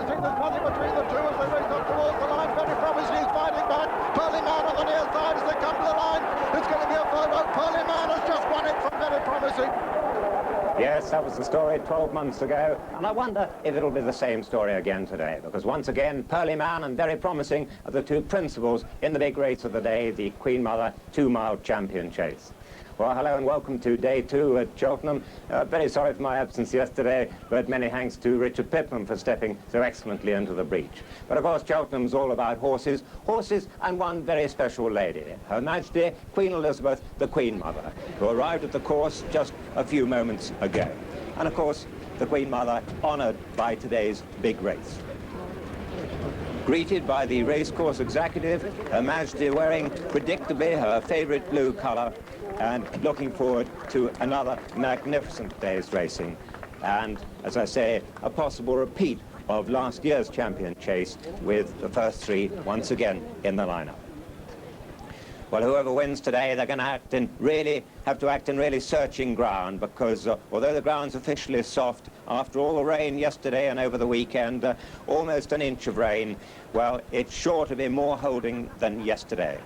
promising. There's nothing between the two as they race up towards the line. Very promising. He's fighting back. Pearlyman on the near side as they come to the line. It's going to be a photo. Pearlyman has just won it from Very Promising. Yes, that was the story 12 months ago, and I wonder if it'll be the same story again today, because once again, Pearlyman and Very Promising are the two principals in the big race of the day, the Queen Mother 2-mile champion chase. Well, hello and welcome to day 2 at Cheltenham. Very sorry for my absence yesterday, but many thanks to Richard Pitman for stepping so excellently into the breach. But of course, Cheltenham's all about horses, and one very special lady, Her Majesty Queen Elizabeth, the Queen Mother, who arrived at the course just a few moments ago. And of course, the Queen Mother honoured by today's big race. Greeted by the racecourse executive, Her Majesty wearing predictably her favourite blue colour, and looking forward to another magnificent day's racing. And, as I say, a possible repeat of last year's champion chase with the first 3 once again in the lineup. Well, whoever wins today, they're going to have to act in really searching ground, because although the ground's officially soft, after all the rain yesterday and over the weekend, almost an inch of rain, well, it's sure to be more holding than yesterday.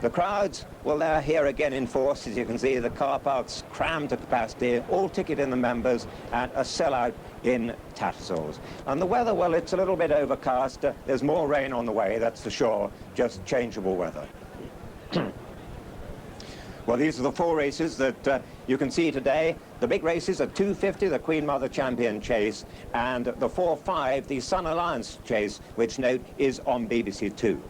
The crowds, well, they're here again in force. As you can see, the car parks crammed to capacity, all ticket in the members, and a sellout in Tattersalls. And the weather, well, it's a little bit overcast. There's more rain on the way, that's for sure, just changeable weather. Well, these are the 4 races that you can see today. The big races are 250, the Queen Mother Champion Chase, and the 4-5, the Sun Alliance Chase, which, note, is on BBC Two.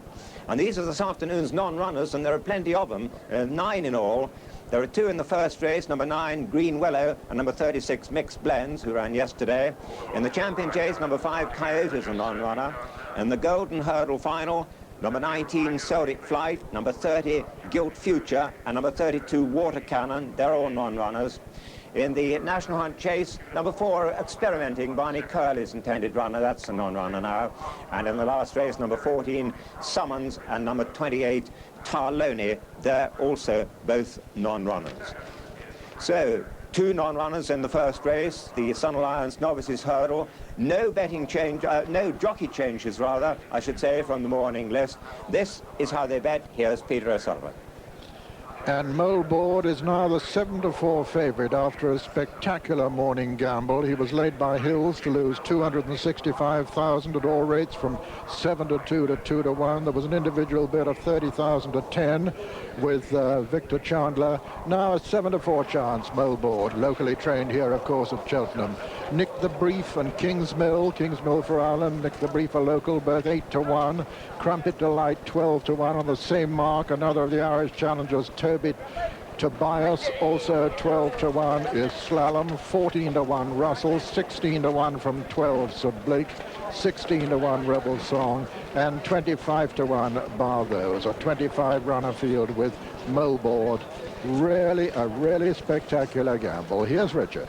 And these are this afternoon's non-runners, and there are plenty of them, 9 in all. There are 2 in the first race, number 9, Green Willow, and number 36, Mixed Blends, who ran yesterday. In the champion chase, number 5, Coyote is a non-runner. In the Golden Hurdle final, number 19, Celtic Flight, number 30, Gilt Future, and number 32, Water Cannon. They're all non-runners. In the National Hunt Chase, number 4, Experimenting, Barney Curley's intended runner, that's a non-runner now. And in the last race, number 14, Summons, and number 28, Tarloni, they're also both non-runners. So, 2 non-runners in the first race, the Sun Alliance Novices Hurdle. No betting change, no jockey changes rather, I should say, from the morning list. This is how they bet. Here's Peter O'Sullivan. And Moleboard is now the 7-4 favourite after a spectacular morning gamble. He was laid by Hills to lose 265,000 at all rates, from 7-2 to 2-1. There was an individual bid of 30,000 to 10 with Victor Chandler. Now a 7-4 chance, Moleboard, locally trained here, of course, at Cheltenham. Nick the Brief and Kingsmill for Ireland. Nick the Brief, a local, both 8-1. Crumpet Delight, 12-1 on the same mark. Another of the Irish challengers, Toby Tobias, also 12-1 is Slalom. 14-1 Russell, 16-1 from 12 Sir Blake, 16-1 Rebel Song, and 25-1 Barthos. A 25-runner field with Moleboard. Really a really spectacular gamble. Here's Richard.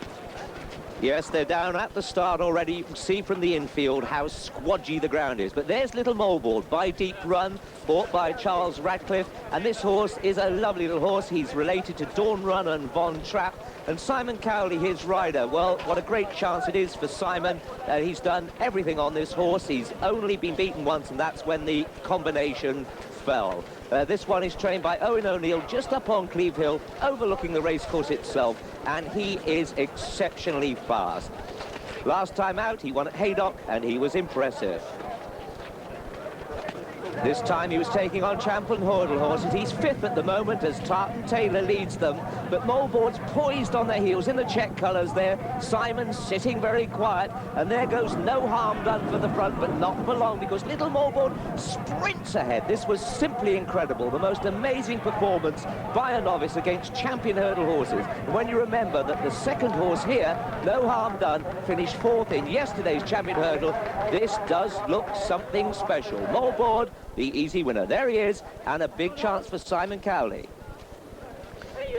Yes, they're down at the start already. You can see from the infield how squodgy the ground is. But there's little Moleboard by Deep Run, bought by Charles Radcliffe. And this horse is a lovely little horse. He's related to Dawn Run and Von Trapp. And Simon Cowley, his rider. Well, what a great chance it is for Simon. He's done everything on this horse. He's only been beaten once, and that's when the combination fell. This one is trained by Owen O'Neill, just up on Cleve Hill, overlooking the racecourse itself, and he is exceptionally fast. Last time out, he won at Haydock, and he was impressive. This time he was taking on Champion Hurdle horses. He's 5th at the moment as Tartan Taylor leads them. But Moleboard's poised on their heels in the check colours there. Simon's sitting very quiet. And there goes No Harm Done for the front, but not for long, because little Moleboard sprints ahead. This was simply incredible. The most amazing performance by a novice against Champion Hurdle horses. And when you remember that the second horse here, No Harm Done, finished 4th in yesterday's Champion Hurdle, this does look something special. Moleboard, the easy winner. There he is, and a big chance for Simon Cowley.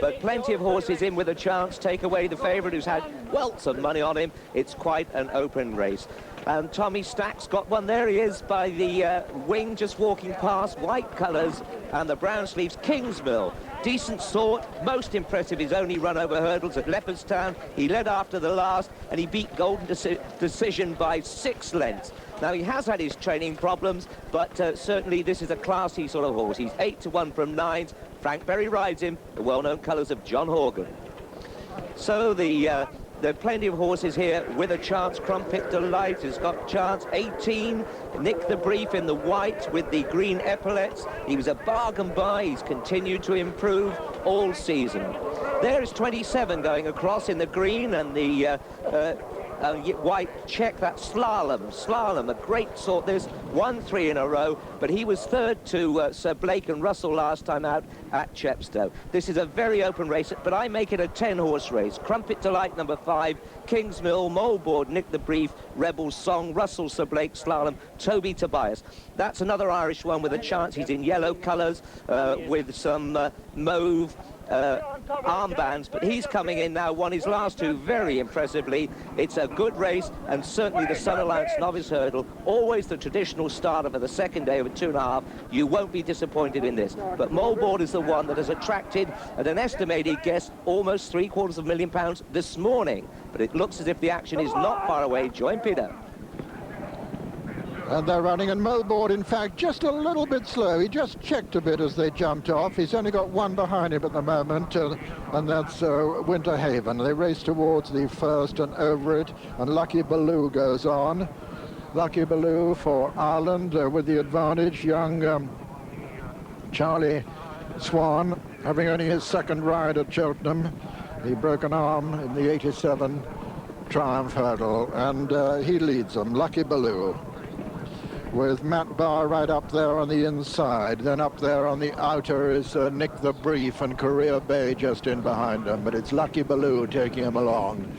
But plenty of horses in with a chance. Take away the favourite, who's had welts of money on him. It's quite an open race. And Tommy Stack's got one. There he is by the wing, just walking past. White colours and the brown sleeves. Kingsmill decent sort. Most impressive his only run over hurdles at Leopardstown. He led after the last, and he beat Golden Decision by 6 lengths. Now, he has had his training problems, but certainly this is a classy sort of horse. He's 8-1 from 9s. Frank Berry rides him, the well-known colours of John Horgan. So there are plenty of horses here with a chance. Crumpet Delight has got chance. 18, Nick the Brief in the white with the green epaulets. He was a bargain buy. He's continued to improve all season. There is 27 going across in the green, and the white check, that Slalom, a great sort. There's 1-3 in a row, but he was third to Sir Blake and Russell last time out at Chepstow. This is a very open race, but I make it a 10-horse race. Crumpet Delight, number 5, King's Mill, Moleboard, Nick the Brief, Rebel Song, Russell, Sir Blake, Slalom, Toby Tobias. That's another Irish one with a chance. He's in yellow colours with some mauve armbands, but he's coming in now, won his last 2 very impressively. It's a good race, and certainly the Sun Alliance Novice Hurdle, always the traditional starter for the second day of a 2.5. You won't be disappointed in this, but Moleboard is the one that has attracted, at an estimated guess, almost £750,000 this morning, but it looks as if the action is not far away. Join Peter. And they're running, and Moleboard, in fact, just a little bit slow. He just checked a bit as they jumped off. He's only got 1 behind him at the moment, and that's Winter Haven. They race towards the first and over it, and Lucky Baloo goes on. Lucky Baloo for Ireland with the advantage. Young Charlie Swan, having only his 2nd ride at Cheltenham. He broke an arm in the 87 Triumph Hurdle, and he leads them, Lucky Baloo, with Matt Barr right up there on the inside. Then up there on the outer is Nick the Brief and Korea Bay just in behind him, but it's Lucky Baloo taking him along.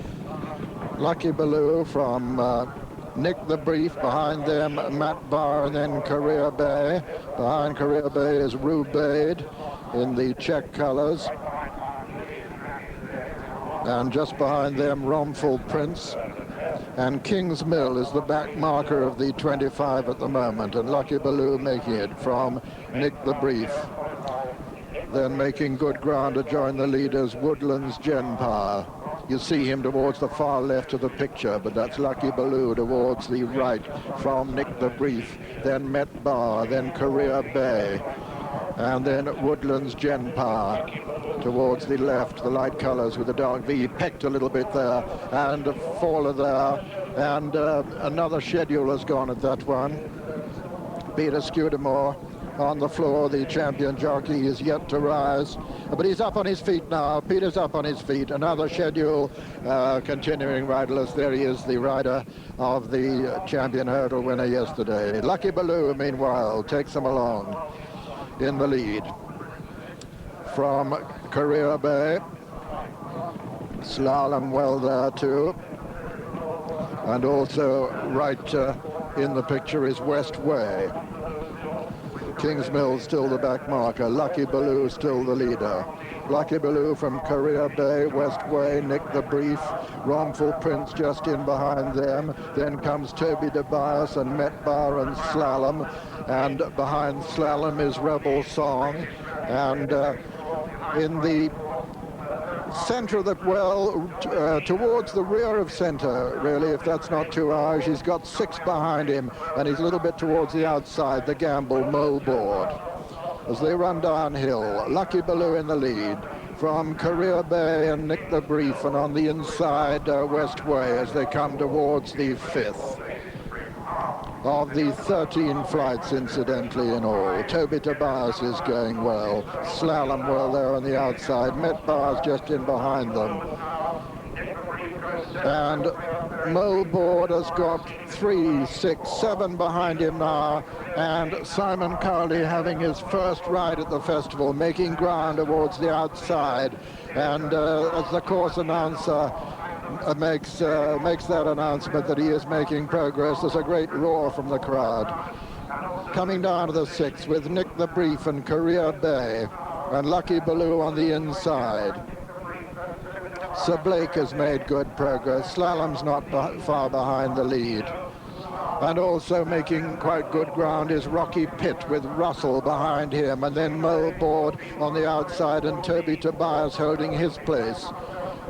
Lucky Baloo from Nick the Brief, behind them Matt Barr, and then Korea Bay. Behind Korea Bay is Rubaid in the check colours, and just behind them Romful Prince. And King's Mill is the back marker of the 25 at the moment, and Lucky Baloo making it from Nick the Brief. Then making good ground to join the leaders, Woodland's Genpower. You see him towards the far left of the picture, but that's Lucky Baloo towards the right from Nick the Brief, then Met Bar, then Korea Bay, and then Woodland's Genpower towards the left, the light colours with the dark V. Pecked a little bit there, and a faller there, and another schedule has gone at that one. Peter Scudamore on the floor, the champion jockey, is yet to rise, but he's up on his feet now. Peter's up on his feet. Another schedule continuing riderless. There he is, the rider of the champion hurdle winner yesterday. Lucky Baloo, meanwhile, takes them along in the lead. From Korea Bay, Slalom well there too, and also right in the picture is West Way. King's Mill still the back marker, Lucky Baloo still the leader. Lucky Baloo from Korea Bay, West Way, Nick the Brief, Romful Prince just in behind them. Then comes Toby Tobias and Met Bar and Slalom, and behind Slalom is Rebel Song, and in the centre of the, towards the rear of centre, really, if that's not too harsh. He's got 6 behind him, and he's a little bit towards the outside, the Gamble Moleboard. As they run downhill, Lucky Baloo in the lead from Korea Bay and Nick the Brief, and on the inside, West Way, as they come towards the 5th of the 13 flights, incidentally, in all. Toby Tobias is going well. Slalom well there on the outside. Met Bar's just in behind them. And Moleboard has got 3, 6, 7 behind him now. And Simon Cowley having his first ride at the festival, making ground towards the outside. And as the course announcer makes that announcement that he is making progress, there's a great roar from the crowd. Coming down to the 6th with Nick the Brief and Korea Bay and Lucky Baloo on the inside. Sir Blake has made good progress. Slalom's not far behind the lead. And also making quite good ground is Rocky Pitt with Russell behind him, and then Moleboard on the outside and Toby Tobias holding his place.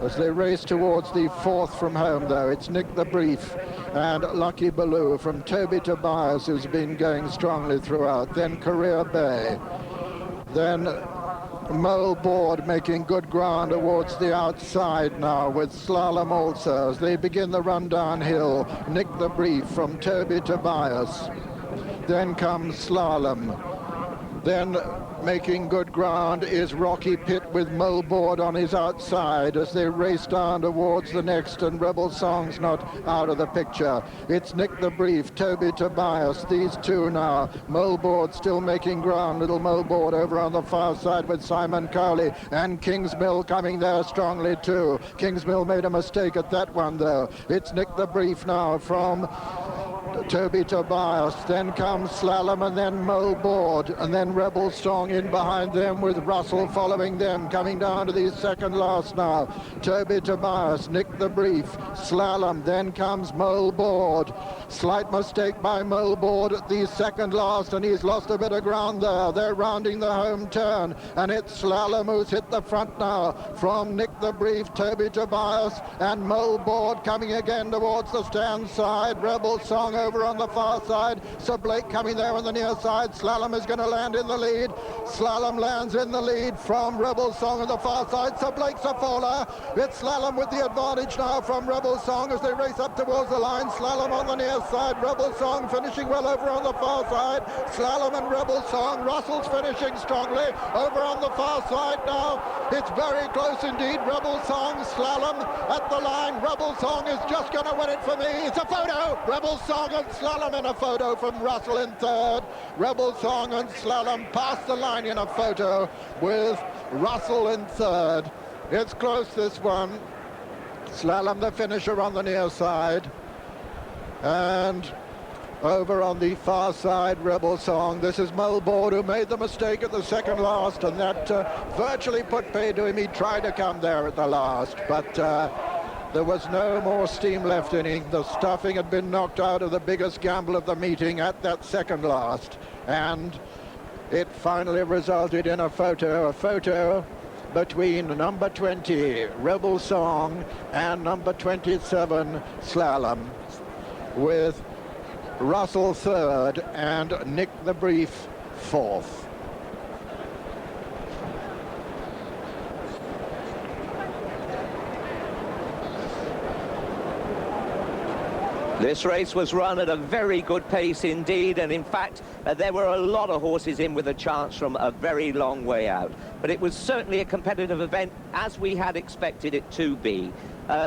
As they race towards the fourth from home, though, it's Nick the Brief and Lucky Baloo from Toby Tobias, who's been going strongly throughout. Then Career Bay. Then Moleboard making good ground towards the outside now with Slalom also as they begin the run downhill. Nick the Brief from Toby Tobias. Then comes Slalom. Then making good ground is Rocky Pitt with Moleboard on his outside as they race down towards the next, and Rebel Song's not out of the picture. It's Nick the Brief, Toby Tobias, these two now. Moleboard still making ground, little Moleboard over on the far side with Simon Cowley, and Kingsmill coming there strongly too. Kingsmill made a mistake at that one though. It's Nick the Brief now from Toby Tobias, then comes Slalom, and then Moleboard, and then Rebel Song in behind them with Russell following them, coming down to the second last now. Toby Tobias, Nick the Brief, Slalom, then comes Moleboard. Slight mistake by Moleboard at the second last, and he's lost a bit of ground there. They're rounding the home turn, and it's Slalom who's hit the front now from Nick the Brief, Toby Tobias, and Moleboard coming again towards the stand side. Rebel Song over on the far side. Sir Blake coming there on the near side. Slalom is going to land in the lead. Slalom lands in the lead from Rebel Song on the far side. Sir Blake's a faller. It's Slalom with the advantage now from Rebel Song as they race up towards the line. Slalom on the near side. Rebel Song finishing well over on the far side. Slalom and Rebel Song. Russell's finishing strongly over on the far side now. It's very close indeed. Rebel Song, Slalom at the line. Rebel Song is just going to win it for me. It's a photo. Rebel Song and Slalom in a photo from Russell in third. Rebel Song and Slalom past the line in a photo with Russell in third. It's close, this one. Slalom the finisher on the near side. And over on the far side, Rebel Song. This is Moleboard who made the mistake at the second last, and that virtually put pay to him. He tried to come there at the last, but there was no more steam left in him. The stuffing had been knocked out of the biggest gamble of the meeting at that second last, and it finally resulted in a photo between number 20, Rebel Song, and number 27, Slalom, with Russell third and Nick the Brief fourth. This race was run at a very good pace indeed, and in fact there were a lot of horses in with a chance from a very long way out. But it was certainly a competitive event as we had expected it to be.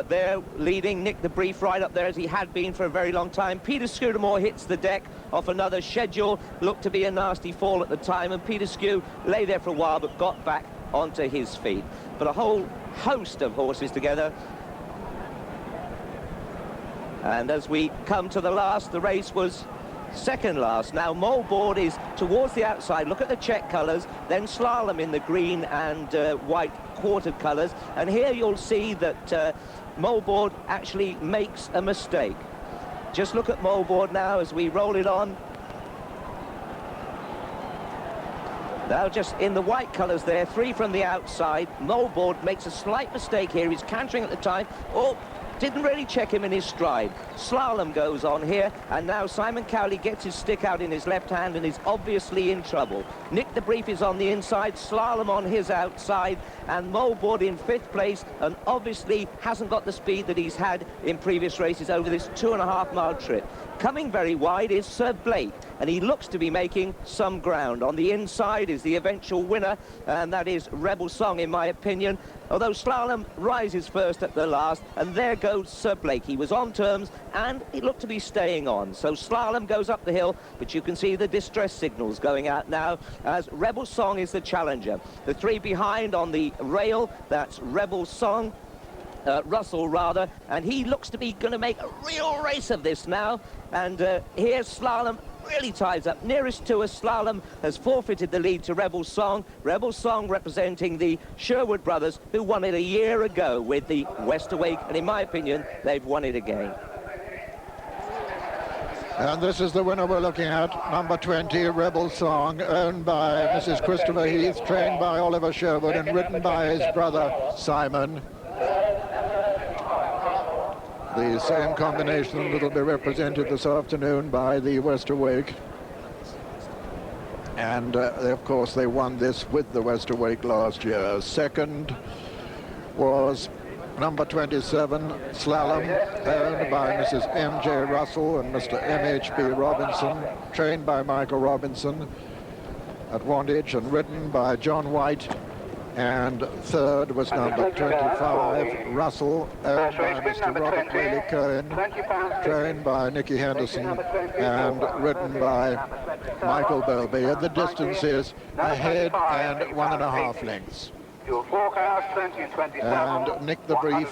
They're leading Nick the Brief right up there as he had been for a very long time. Peter Scudamore hits the deck off another schedule. Looked to be a nasty fall at the time, and Peter Scu lay there for a while but got back onto his feet. But a whole host of horses together. And as we come to the last, the race was second last. Now Moleboard is towards the outside. Look at the check colours, then Slalom in the green and white quartered colours. And here you'll see that Moleboard actually makes a mistake. Just look at Moleboard now as we roll it on. Now just in the white colours there, three from the outside. Moleboard makes a slight mistake here. He's cantering at the time. Oh, didn't really check him in his stride. Slalom goes on here, and now Simon Cowley gets his stick out in his left hand and is obviously in trouble. Nick the Brief is on the inside, Slalom on his outside, and Moleboard in fifth place, and obviously hasn't got the speed that he's had in previous races over this 2.5 mile trip. Coming very wide is Sir Blake, and he looks to be making some ground. On the inside is the eventual winner, and that is Rebel Song, in my opinion. Although Slalom rises first at the last, and there goes Sir Blake. He was on terms, and it looked to be staying on. So Slalom goes up the hill, but you can see the distress signals going out now as Rebel Song is the challenger. The three behind on the rail, that's Rebel Song, Russell rather, and he looks to be going to make a real race of this now. And here's Slalom, really ties up. Nearest to us, Slalom has forfeited the lead to Rebel Song. Rebel Song representing the Sherwood brothers, who won it a year ago with the West Awake, and in my opinion, they've won it again. And this is the winner we're looking at, number 20, Rebel Song, owned by Mrs. Christopher Heath, trained by Oliver Sherwood and ridden by his brother Simon. The same combination that will be represented this afternoon by the Westerwake. And of course they won this with the Westerwake last year. Second was number 27, Slalom, owned by Mrs. M.J. Russell and Mr. M.H.B. Robinson, trained by Michael Robinson at Wantage and ridden by John White. And third was number 25, Russell, owned by Mr. Robert Whaley Cohen, trained by Nicky Henderson and ridden by Michael Belby. And the distance is a head and 1.5 lengths. And Nick the Brief,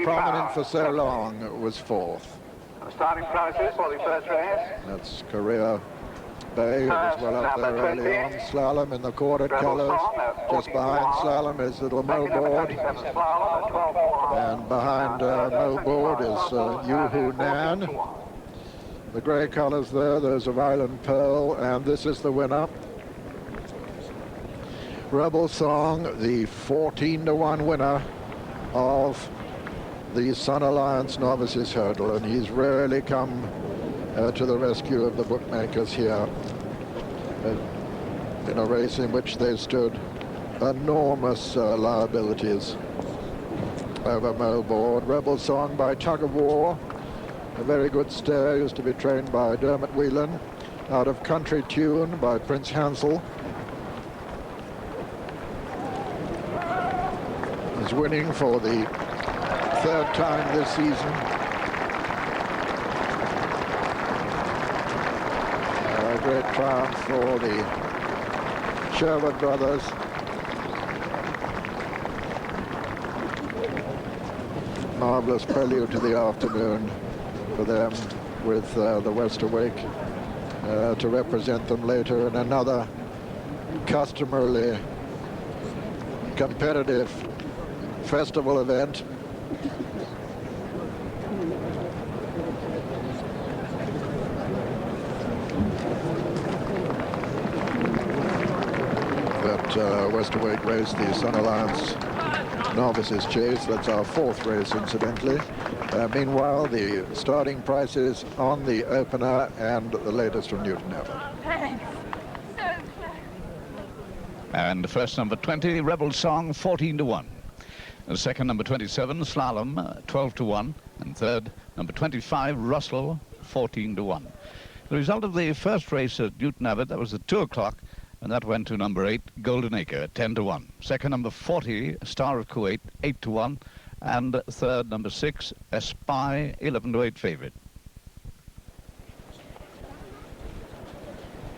prominent for so long, was fourth. Starting prices for the first race. That's Korea Bay, who was well up there early on. Slalom in the quartered colours. Just behind Slalom is Little Moboard. And behind Moboard is Yoo-Hoo Nan. The grey colours there, those of Island Pearl, and this is the winner. Rebel Song, the 14-to-1 winner of the Sun Alliance Novices Hurdle, and he's really come to the rescue of the bookmakers here in a race in which they stood enormous liabilities over Moboard. Rebel Song by Tug of War, a very good stare, used to be trained by Dermot Whelan. Out of Country Tune by Prince Hansel. Is winning for the third time this season. A great triumph for the Sherwood brothers. Marvellous prelude to the afternoon for them with the Westerwake to represent them later in another customarily competitive festival event. That Westerwake race, the Sun Alliance Novices Chase. That's our fourth race, incidentally. Meanwhile, the starting prices on the opener and the latest from Newton Abbot. And the first, number 20, Rebel Song, 14-to-1. The second, number 27, Slalom, 12-to-1. And third, number 25, Russell, 14-to-1. The result of the first race at Newton Abbot, that was at 2 o'clock, and that went to number 8, Golden Acre, 10-to-1. Second, number 40, Star of Kuwait, 8-to-1. And third, number 6, Espy, 11-to-8 favourite.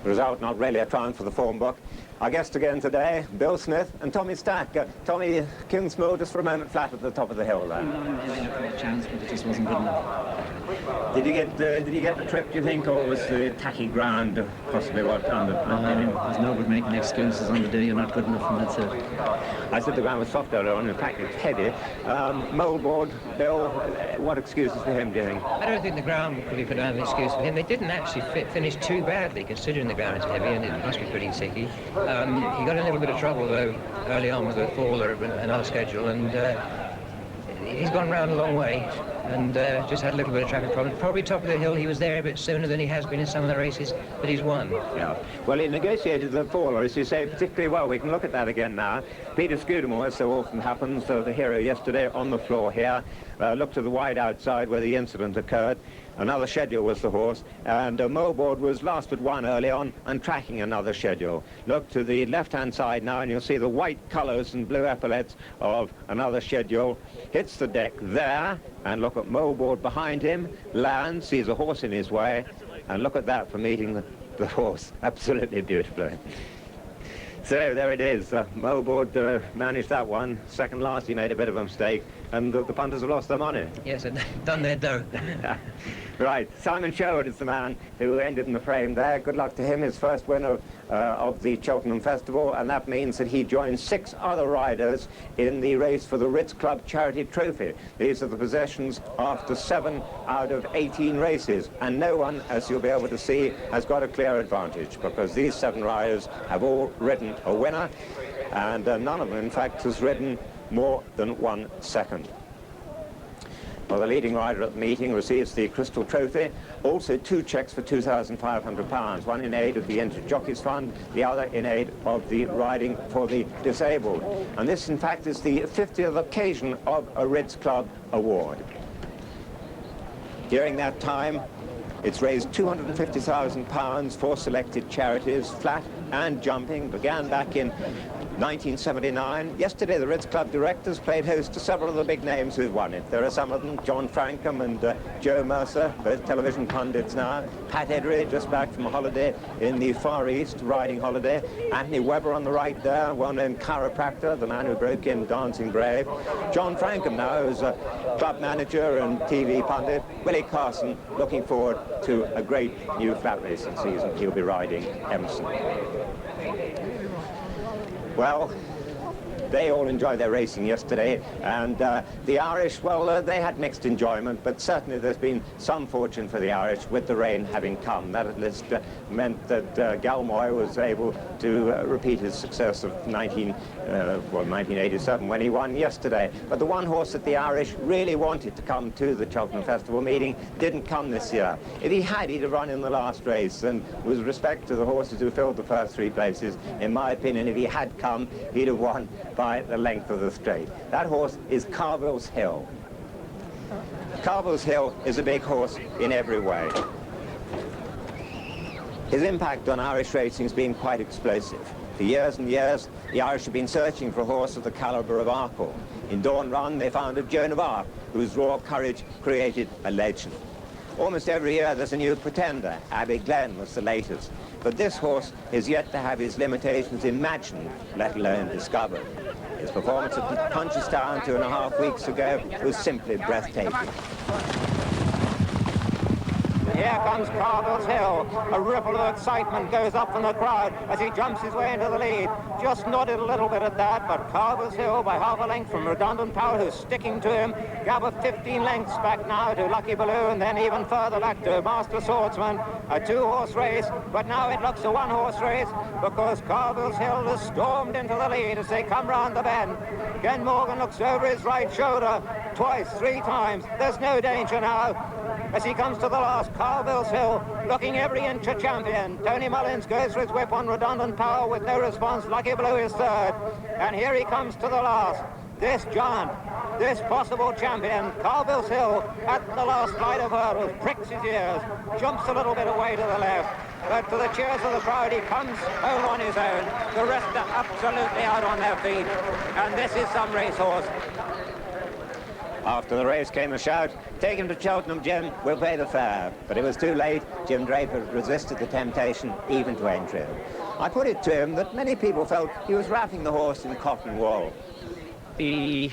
Result not really a triumph for the form book. Our guest again today, Bill Smith and Tommy Stack. Tommy, Kingsmill just for a moment flat at the top of the hill there. A chance, but it just wasn't good enough. Did you get the trip, do you think, or was the tacky ground possibly what on the... There's no good making excuses on the day you're not good enough, and that's it. I said the ground was soft earlier on, in fact it's heavy. Moldboard, Bill, what excuses for him, do you think? I don't think the ground could be put down an excuse for him. They didn't actually finish too badly, considering the ground is heavy, and it must be pretty sticky. He got in a little bit of trouble, though, early on with a fall or another schedule, and he's gone round a long way, and just had a little bit of traffic problem. Probably top of the hill, he was there a bit sooner than he has been in some of the races, but he's won. Yeah. Well, he negotiated the fall, as you say, particularly well. We can look at that again now. Peter Scudamore, as so often happens, the hero yesterday on the floor here, looked to the wide outside where the incident occurred. Another schedule was the horse, and Moboard was last but one early on and tracking another schedule. Look to the left-hand side now, and you'll see the white colours and blue epaulets of another schedule. Hits the deck there, and look at Moboard behind him, lands, sees a horse in his way, and look at that for meeting the horse. Absolutely beautifully. So there it is. Moboard managed that one. Second last, he made a bit of a mistake. and the punters have lost their money. Yes, and done their dough. Right, Simon Sherwood is the man who ended in the frame there. Good luck to him, his first winner of the Cheltenham Festival, and that means that he joins 6 other riders in the race for the Ritz Club Charity Trophy. These are the possessions after 7 out of 18 races, and no one, as you'll be able to see, has got a clear advantage, because these 7 riders have all ridden a winner, and none of them, in fact, has ridden more than 1 second. Well, the leading rider at the meeting receives the Crystal Trophy, also 2 cheques for £2,500, one in aid of the Injured Jockeys Fund, the other in aid of the Riding for the Disabled. And this, in fact, is the 50th occasion of a Ritz Club award. During that time, it's raised £250,000 for selected charities, flat and jumping, began back in 1979. Yesterday, the Ritz Club directors played host to several of the big names who've won it. There are some of them, John Frankham and Joe Mercer, both television pundits now. Pat Edry, just back from a holiday in the Far East, riding holiday. Anthony Webber on the right there, well-known chiropractor, the man who broke in Dancing Brave. John Frankham now is a club manager and TV pundit. Willie Carson looking forward to a great new flat racing season. He'll be riding Emerson. Well, they all enjoyed their racing yesterday, and the Irish, well, they had mixed enjoyment, but certainly there's been some fortune for the Irish with the rain having come. That at least meant that Galmoy was able to repeat his success of 1987 when he won yesterday. But the one horse that the Irish really wanted to come to the Cheltenham Festival meeting didn't come this year. If he had, he'd have run in the last race, and with respect to the horses who filled the first 3 places, in my opinion, if he had come, he'd have won by the length of the straight. That horse is Carville's Hill. Carville's Hill is a big horse in every way. His impact on Irish racing has been quite explosive. For years and years, the Irish have been searching for a horse of the calibre of Arkle. In Dawn Run, they found a Joan of Arc, whose raw courage created a legend. Almost every year there's a new pretender. Abbey Glen was the latest. But this horse is yet to have his limitations imagined, let alone discovered. His performance at Punchestown 2.5 weeks ago was simply breathtaking. Here comes Carville's Hill. A ripple of excitement goes up from the crowd as he jumps his way into the lead. Just nodded a little bit at that, but Carville's Hill by half a length from Redundant Power, who's sticking to him. Gap of 15 lengths back now to Lucky Baloo, and then even further back to Master Swordsman. A 2-horse race, but now it looks a 1-horse race because Carville's Hill has stormed into the lead as they come round the bend. Ken Morgan looks over his right shoulder twice, 3 times. There's no danger now. As he comes to the last, Carville's Hill, looking every inch a champion. Tony Mullins goes for his whip on Redundant Power with no response. Lucky Blue is third. And here he comes to the last. This giant, this possible champion, Carville's Hill, at the last flight of hurdles, pricks his ears, jumps a little bit away to the left. But to the cheers of the crowd, he comes home on his own. The rest are absolutely out on their feet. And this is some racehorse. After the race came a shout, "Take him to Cheltenham, Jim, we'll pay the fare." But it was too late. Jim Draper resisted the temptation even to enter him. I put it to him that many people felt he was wrapping the horse in cotton wool. The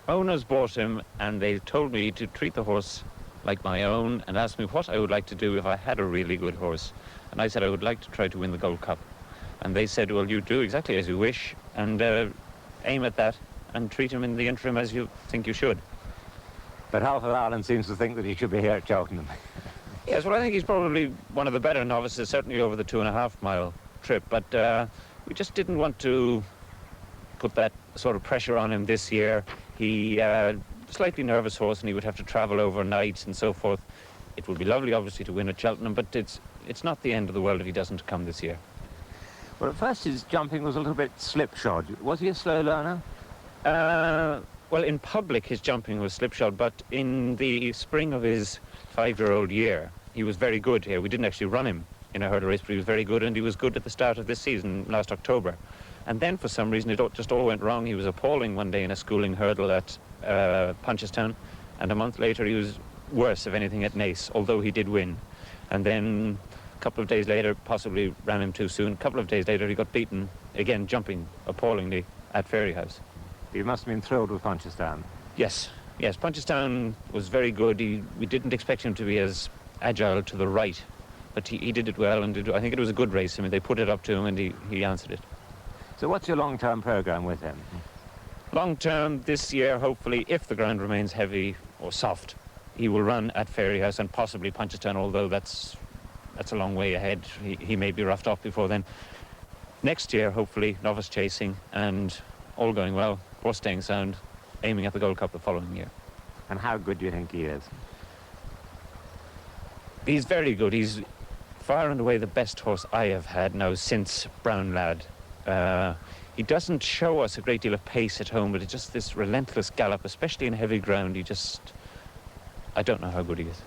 owners bought him and they told me to treat the horse like my own and asked me what I would like to do if I had a really good horse. And I said I would like to try to win the Gold Cup. And they said, well, you do exactly as you wish and aim at that and treat him in the interim as you think you should. But Halford Ireland seems to think that he should be here at Cheltenham. Yes, well, I think he's probably one of the better novices, certainly over the 2.5-mile trip, but we just didn't want to put that sort of pressure on him this year. He slightly nervous horse and he would have to travel overnight and so forth. It would be lovely, obviously, to win at Cheltenham, but it's not the end of the world if he doesn't come this year. Well, at first his jumping was a little bit slipshod. Was he a slow learner? Well, in public his jumping was slipshod, but in the spring of his 5-year-old year, he was very good here. We didn't actually run him in a hurdle race, but he was very good, and he was good at the start of this season, last October. And then, for some reason, it just all went wrong. He was appalling one day in a schooling hurdle at Punchestown, and a month later he was worse, if anything, at Naas, although he did win. And then a couple of days later, possibly ran him too soon. A couple of days later, he got beaten, again jumping appallingly, at Fairyhouse. You must have been thrilled with Punchestown. Yes, yes, Punchestown was very good. We didn't expect him to be as agile to the right, but he did it well, and I think it was a good race. I mean, they put it up to him, and he answered it. So what's your long-term program with him? Long-term, this year, hopefully, if the ground remains heavy or soft, he will run at Fairyhouse and possibly Punchestown, although that's a long way ahead. He may be roughed up before then. Next year, hopefully, novice chasing, and all going well, horse staying sound, aiming at the Gold Cup the following year. And how good do you think he is? He's very good. He's far and away the best horse I have had now since Brown Lad. He doesn't show us a great deal of pace at home, but it's just this relentless gallop, especially in heavy ground. I don't know how good he is.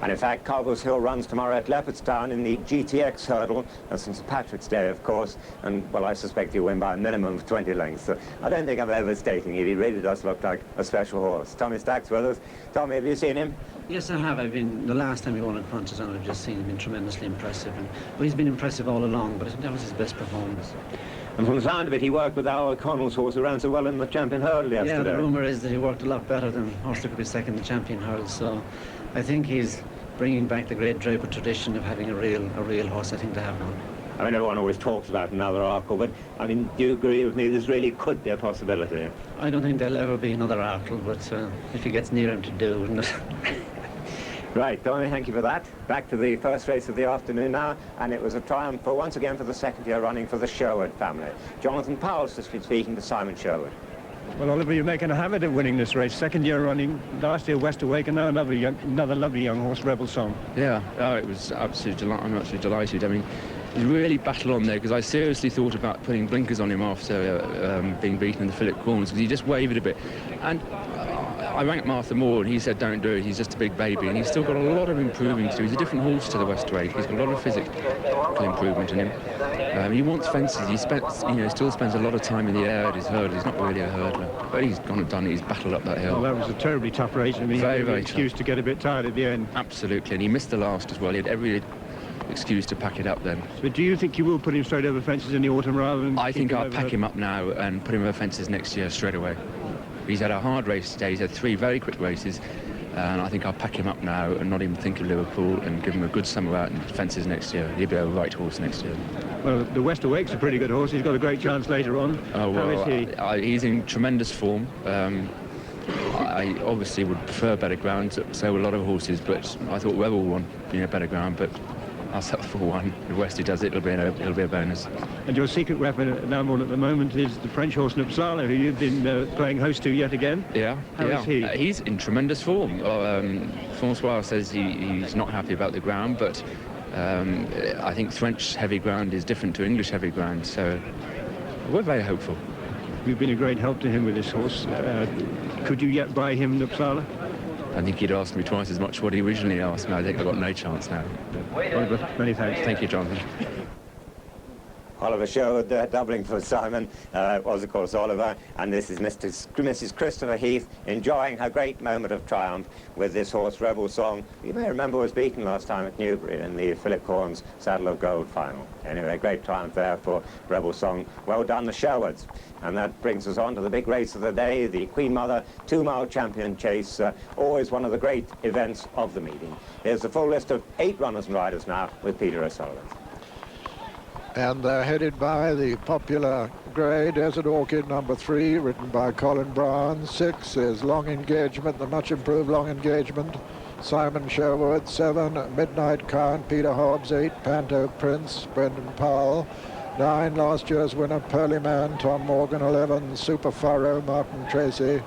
And in fact, Carville's Hill runs tomorrow at Leopardstown in the GTX hurdle. That's St. Patrick's Day, of course. And, well, I suspect he'll win by a minimum of 20 lengths. So I don't think I'm overstating it. He really does look like a special horse. Tommy Stack's with us. Tommy, have you seen him? Yes, I have. The last time he won at Punchestown, I've just seen him been tremendously impressive. Well, he's been impressive all along, but I think that was his best performance. And from the sound of it, he worked with Al O'Connell's horse who ran so well in the champion hurdle yesterday. Yeah, the rumour is that he worked a lot better than horse that could be second in the champion hurdle. So I think he's bringing back the great Draper tradition of having a real horse, I think, to have one. I mean, everyone always talks about another Arkle, but, I mean, do you agree with me? This really could be a possibility. I don't think there'll ever be another Arkle, but if he gets near him to do, wouldn't it? Right, Tommy, thank you for that. Back to the first race of the afternoon now, and it was a triumph once again for the second year running for the Sherwood family. Jonathan Powell's just been speaking to Simon Sherwood. Well, Oliver, you're making a habit of winning this race. Second year running, last year West Awake, and now another lovely young horse, Rebel Song. Yeah, it was I'm absolutely delighted. I mean, he really battled on there, because I seriously thought about putting blinkers on him after being beaten in the Philip Corners, because he just wavered a bit. And I rang up Martha Moore, and he said, don't do it, he's just a big baby, and he's still got a lot of improving to do. He's a different horse to the West Awake. He's got a lot of physical improvement in him. He wants fences. He still spends a lot of time in the air at his hurdle. He's not really a hurdler, but he's gone and done it. He's battled up that hill. Well, that was a terribly tough race. I mean, very, very excuse to get a bit tired at the end. Absolutely, and he missed the last as well. He had every excuse to pack it up then. But do you think you will put him straight over fences in the autumn rather than... I think I'll pack him up now and put him over fences next year straight away. He's had a hard race today. He's had 3 very quick races, and I think I'll pack him up now and not even think of Liverpool and give him a good summer out in fences next year. He'll be a right horse next year. Well, the West Awake's a pretty good horse. He's got a great chance later on. Oh, well, how is he? He's in tremendous form. I obviously would prefer better ground, so a lot of horses, but I thought Rebel won, better ground, but I'll settle for one. If Westy does it, it'll be a bonus. And your secret weapon at Melbourne at the moment is the French horse Nupsala, who you've been playing host to yet again. Yeah. How is he? He's in tremendous form. Francois says he's not happy about the ground, but I think French heavy ground is different to English heavy ground, so we're very hopeful. You've been a great help to him with this horse. Could you yet buy him Nupsala? I think he'd asked me twice as much what he originally asked me. I think I've got no chance now. Oliver, many thanks. Thank you, Jonathan. Oliver Sherwood doubling for Simon was, of course, Oliver, and this is Mrs. Christopher Heath enjoying her great moment of triumph with this horse, Rebel Song. You may remember was beaten last time at Newbury in the Philip Corns Saddle of Gold final. Anyway, great triumph there for Rebel Song. Well done, the Sherwoods. And that brings us on to the big race of the day, the Queen Mother 2-mile champion chase, always one of the great events of the meeting. Here's the full list of 8 runners and riders now with Peter O'Sullivan. And they're headed by the popular grey Desert Orchid number 3, written by Colin Brown. 6 is Long Engagement, the much improved Long Engagement, Simon Sherwood. 7, Midnight Count, Peter Hobbs. 8, Panto Prince, Brendan Powell. 9, last year's winner, Pearlyman, Tom Morgan. 11, Super Furrow, Martin Tracy.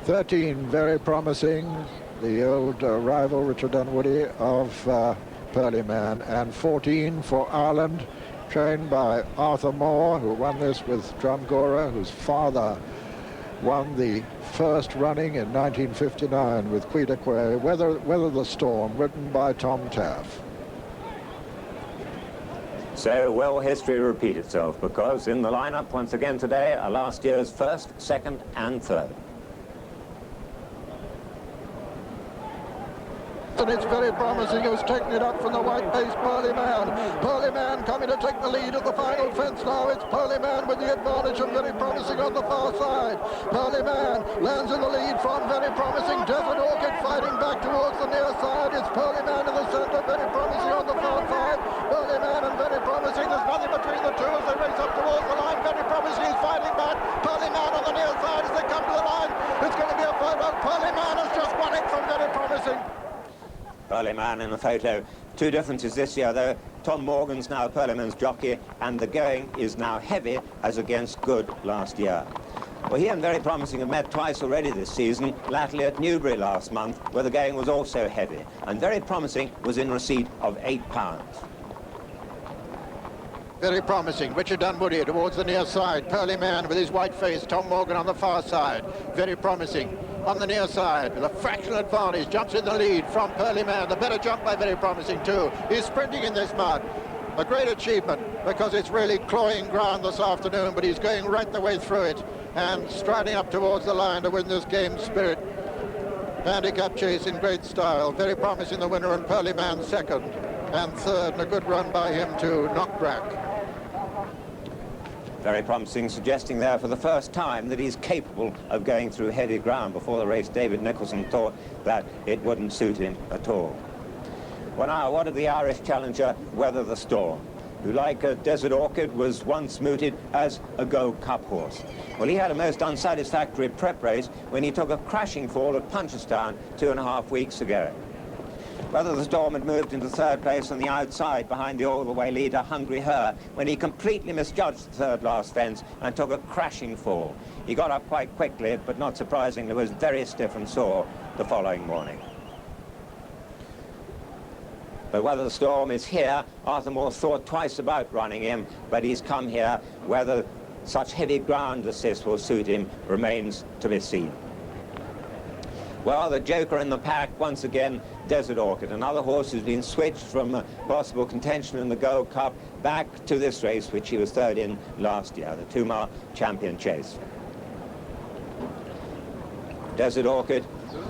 13, very promising, the old rival, Richard Dunwoody, of Pearlyman. And 14 for Ireland, trained by Arthur Moore, who won this with Drumgora, whose father won the first running in 1959 with Queedaquay. Weather the Storm, written by Tom Taff. So will history repeat itself? Because in the lineup once again today are last year's 1st, 2nd and 3rd. and it's very promising. Who's taking it up from the white-faced Pearlyman. Pearlyman coming to take the lead at the final fence now. It's Pearlyman with the advantage and very promising on the far side. Pearlyman lands in the lead from very promising Desert Orchid, fighting back towards the near side. It's Pearlyman in the centre, very promising on the far side. Pearlyman and very promising. There's nothing between the two as they race up towards the line. Very promising. He's fighting back. Pearlyman on the near side as they come to the line. It's going to be a photo. Pearlyman has just won it from very promising. Pearlyman in the photo. Two differences this year, though. Tom Morgan's now Pearlyman's jockey, and the going is now heavy as against good last year. Well, he and Very Promising have met twice already this season, latterly at Newbury last month, where the going was also heavy. And Very Promising was in receipt of £8. Very promising. Richard Dunwoody towards the near side. Pearlyman with his white face. Tom Morgan on the far side. Very promising. On the near side, with a fractional advantage, jumps in the lead from Pearlyman. The better jump by Very Promising too. He's sprinting in this mud. A great achievement, because it's really cloying ground this afternoon, but he's going right the way through it and striding up towards the line to win this game spirit. Handicap chase in great style. Very Promising the winner, and Pearlyman second and third, and a good run by him to Knockbrack. Very Promising, suggesting there for the first time that he's capable of going through heavy ground. Before the race, David Nicholson thought that it wouldn't suit him at all. Well, now, what did the Irish challenger weather the storm? Who, like Desert Orchid, was once mooted as a Gold Cup horse. Well, he had a most unsatisfactory prep race when he took a crashing fall at Punchestown 2.5 weeks ago. Whether the Storm had moved into third place on the outside behind the all-the-way leader, Hungry Her, when he completely misjudged the third last fence and took a crashing fall. He got up quite quickly, but not surprisingly was very stiff and sore the following morning. But whether the Storm is here, Arthur Moore thought twice about running him, but he's come here. Whether such heavy ground as this will suit him remains to be seen. Well, the joker in the pack, once again, Desert Orchid, another horse who's been switched from possible contention in the Gold Cup back to this race, which he was third in last year, the 2-mile champion chase. Desert Orchid,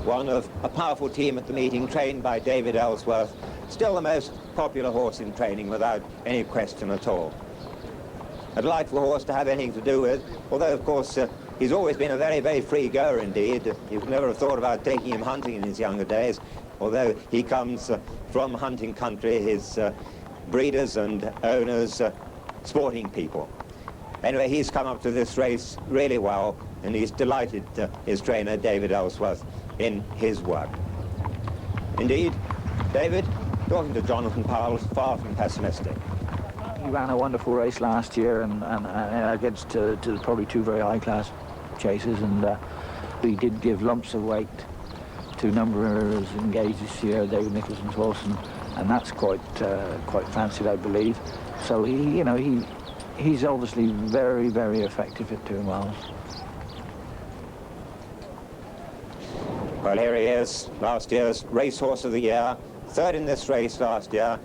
one of a powerful team at the meeting, trained by David Ellsworth, still the most popular horse in training without any question at all. A delightful horse to have anything to do with, although, of course, he's always been a very, very free goer indeed. You would never have thought about taking him hunting in his younger days, although he comes from hunting country, his breeders and owners, sporting people. Anyway, he's come up to this race really well, and he's delighted his trainer, David Ellsworth, in his work. Indeed, David, talking to Jonathan Powell, is far from pessimistic. He ran a wonderful race last year and against probably two very high-class chasers, and we did give lumps of weight to numbers engaged this year, David Nicholson's horse, and that's quite fancied, I believe. So he's obviously very, very effective at 2 miles. Well, here he is, last year's racehorse of the year, third in this race last year.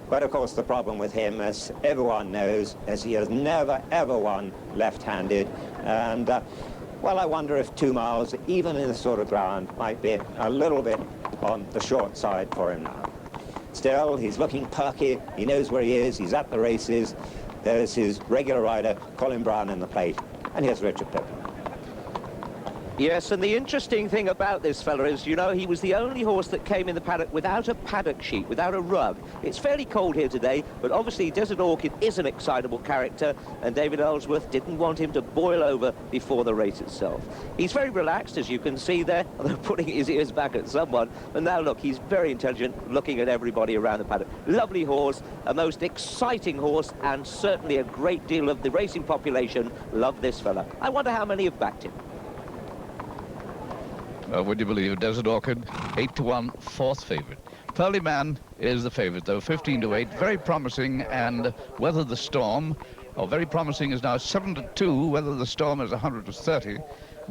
But of course the problem with him, as everyone knows, is he has never ever won left-handed, and well, I wonder if 2 miles, even in this sort of ground, might be a little bit on the short side for him now. Still, he's looking perky, he knows where he is, he's at the races. There's his regular rider, Colin Brown, in the plate, and here's Richard Pitman. Yes, and the interesting thing about this fella is, you know, he was the only horse that came in the paddock without a paddock sheet, without a rug. It's fairly cold here today, but obviously Desert Orchid is an excitable character, and David Ellsworth didn't want him to boil over before the race itself. He's very relaxed, as you can see there, although putting his ears back at someone. But now, look, he's very intelligent, looking at everybody around the paddock. Lovely horse, a most exciting horse, and certainly a great deal of the racing population love this fella. I wonder how many have backed him. Would you believe Desert Orchid, 8-1, fourth favourite. Pearlyman is the favourite, though, 15-8, very promising, and Weather the Storm, very promising, is now 7-2, Weather the Storm is 130.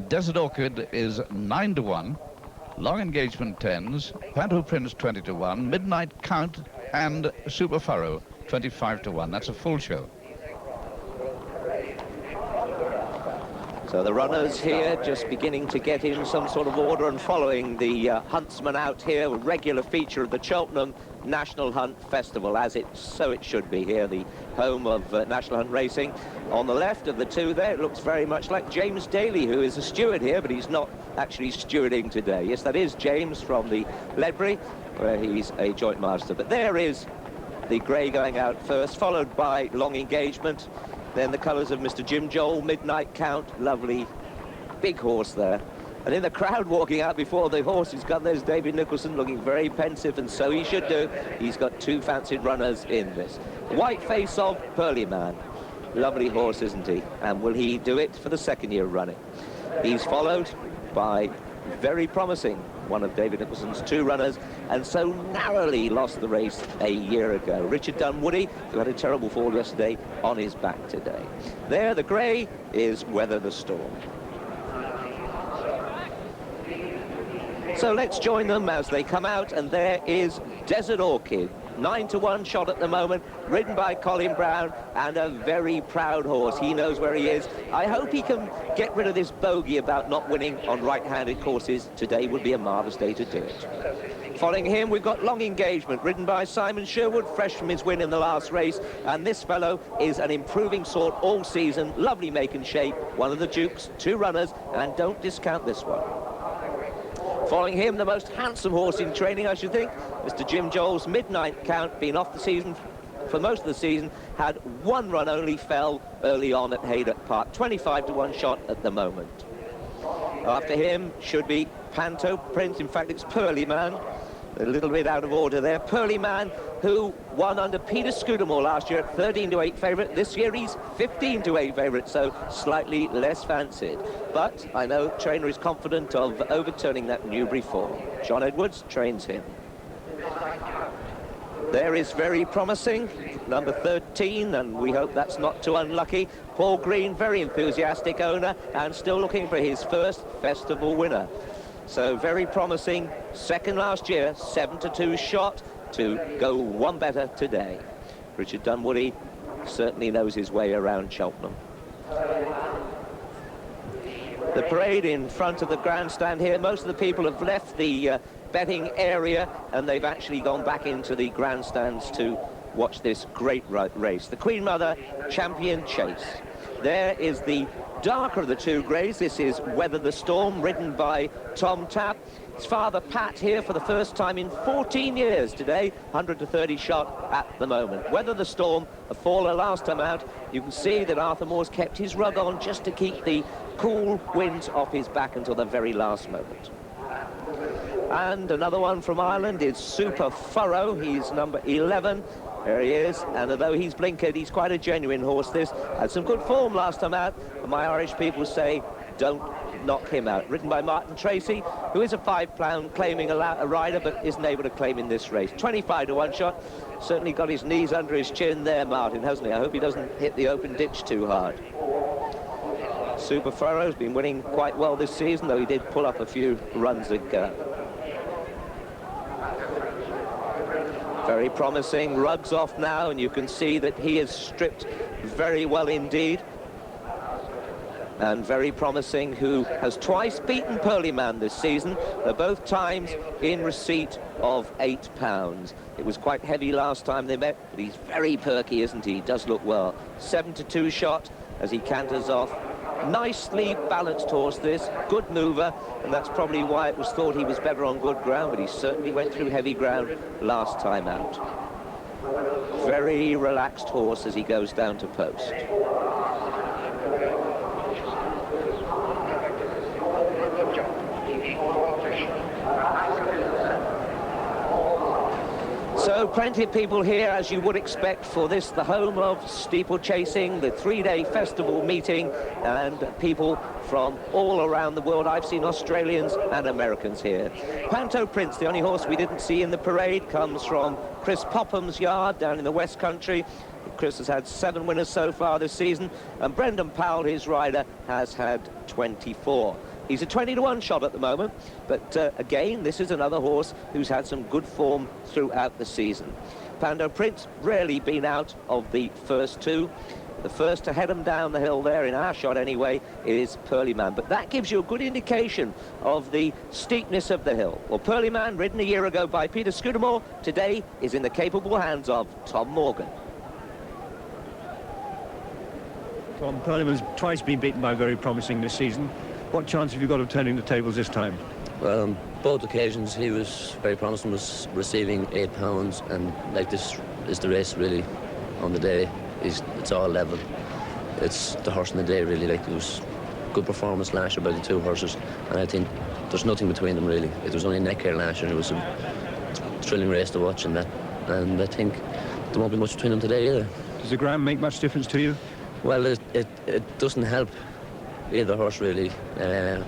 Desert Orchid is 9-1, Long Engagement 10s, Panto Prince 20-1, Midnight Count, and Super Furrow 25-1. That's a full show. So the runners here just beginning to get in some sort of order and following the huntsman out here, a regular feature of the Cheltenham National Hunt Festival, as so it should be here, the home of National Hunt Racing. On the left of the two there, it looks very much like James Daly, who is a steward here, but he's not actually stewarding today. Yes, that is James from the Ledbury, where he's a joint master. But there is the grey going out first, followed by Long Engagement. Then the colours of Mr. Jim Joel, Midnight Count, lovely big horse there. And in the crowd walking out before the horse he's got, there's David Nicholson looking very pensive, and so he should do. He's got two fancied runners in this. White Face of Pearlyman. Lovely horse, isn't he? And will he do it for the second year of running? He's followed by very promising, one of David Nicholson's two runners, and so narrowly lost the race a year ago. Richard Dunwoody, who had a terrible fall yesterday, on his back today. There, the grey is Weather the Storm. So let's join them as they come out, and there is Desert Orchid. 9-1 shot at the moment, ridden by Colin Brown, and a very proud horse. He knows where he is. I hope he can get rid of this bogey about not winning on right-handed courses. Today would be a marvellous day to do it. Following him, we've got Long Engagement, ridden by Simon Sherwood, fresh from his win in the last race. And this fellow is an improving sort all season. Lovely make and shape, one of the Dukes, two runners, and don't discount this one. Following him, the most handsome horse in training, I should think, Mr. Jim Joel's Midnight Count, been off the season for most of the season, had one run only, fell early on at Haydock Park. 25-1 shot at the moment. After him should be Panto Prince. In fact, it's Pearlyman. A little bit out of order there. Pearlyman, who won under Peter Scudamore last year at 13-8 favourite. This year he's 15-8 favourite, so slightly less fancied. But I know the trainer is confident of overturning that Newbury form. John Edwards trains him. There is very promising, number 13, and we hope that's not too unlucky. Paul Green, very enthusiastic owner, and still looking for his first festival winner. So very promising, second last year, 7-2 shot to go one better today. Richard Dunwoody certainly knows his way around Cheltenham. The parade in front of the grandstand here, most of the people have left the betting area and they've actually gone back into the grandstands to watch this great race. The Queen Mother Champion Chase. There is the darker of the two greys. This is Weather the Storm, ridden by Tom Tapp. His father Pat here for the first time in 14 years today, 130 shot at the moment. Weather the Storm, a faller last time out. You can see that Arthur Moore's kept his rug on just to keep the cool winds off his back until the very last moment. And another one from Ireland is Super Furrow. He's number 11. There he is, and although he's blinkered, he's quite a genuine horse, this. Had some good form last time out, and my Irish people say, don't knock him out. Ridden by Martin Tracy, who is a £5 claiming a rider, but isn't able to claim in this race. 25-1 shot. Certainly got his knees under his chin there, Martin, hasn't he? I hope he doesn't hit the open ditch too hard. Super Furrow's been winning quite well this season, though he did pull up a few runs ago. Very promising, rugs off now, and you can see that he is stripped very well indeed. And very promising, who has twice beaten Pearlyman this season. They're both times in receipt of £8. It was quite heavy last time they met, but he's very perky, isn't he? He does look well. 7-2 shot as he canters off. Nicely balanced horse, this, good mover, and that's probably why it was thought he was better on good ground, but he certainly went through heavy ground last time out. Very relaxed horse as he goes down to post. So plenty of people here, as you would expect, for this, the home of steeplechasing, the three-day festival meeting, and people from all around the world. I've seen Australians and Americans here. Panto Prince, the only horse we didn't see in the parade, comes from Chris Popham's yard down in the West Country. Chris has had 7 winners so far this season, and Brendan Powell, his rider, has had 24. He's a 20-1 shot at the moment, but again, this is another horse who's had some good form throughout the season. Pando Prince rarely been out of the first two. The first to head him down the hill there, in our shot anyway, is Pearlyman. But that gives you a good indication of the steepness of the hill. Well, Pearlyman, ridden a year ago by Peter Scudamore, today is in the capable hands of Tom Morgan. Tom, Pearlyman's twice been beaten by Very Promising this season. What chance have you got of turning the tables this time? Well, on both occasions he was Very Promising was receiving £8, and like this is the race really on the day. It's all level. It's the horse in the day really. Like, it was good performance last year by the two horses, and I think there's nothing between them really. It was only neck hair last year, and it was a thrilling race to watch, and I think there won't be much between them today either. Does the ground make much difference to you? Well, it doesn't help either horse really. I've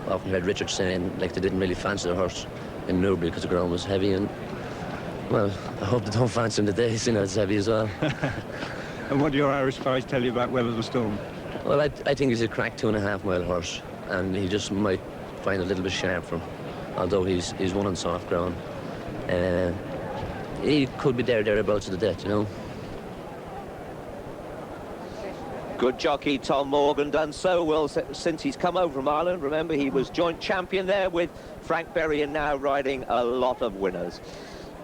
often heard Richard saying like they didn't really fancy the horse in Newbury because the ground was heavy, and well, I hope they don't fancy him today, seeing it's heavy as well. And what do your Irish spies tell you about Weather the Storm? Well, I think he's a crack 2.5 mile horse, and he just might find it a little bit sharp for him, although he's won on soft ground. He could be thereabouts of the death, you know. Good jockey Tom Morgan, done so well since he's come over from Ireland. Remember, he was joint champion there with Frank Berry, and now riding a lot of winners.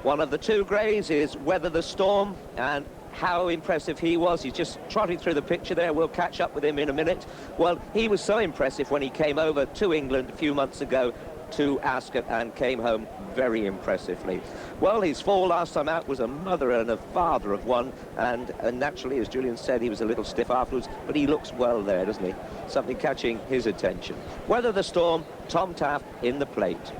One of the two greys is Weather the Storm, and how impressive he was. He's just trotting through the picture there. We'll catch up with him in a minute. Well, he was so impressive when he came over to England a few months ago to Ascot and came home very impressively. Well, his fall last time out was a mother and a father of one, and naturally, as Julian said, he was a little stiff afterwards, but he looks well there, doesn't he? Something catching his attention. Weather the Storm, Tom Taft in the plate.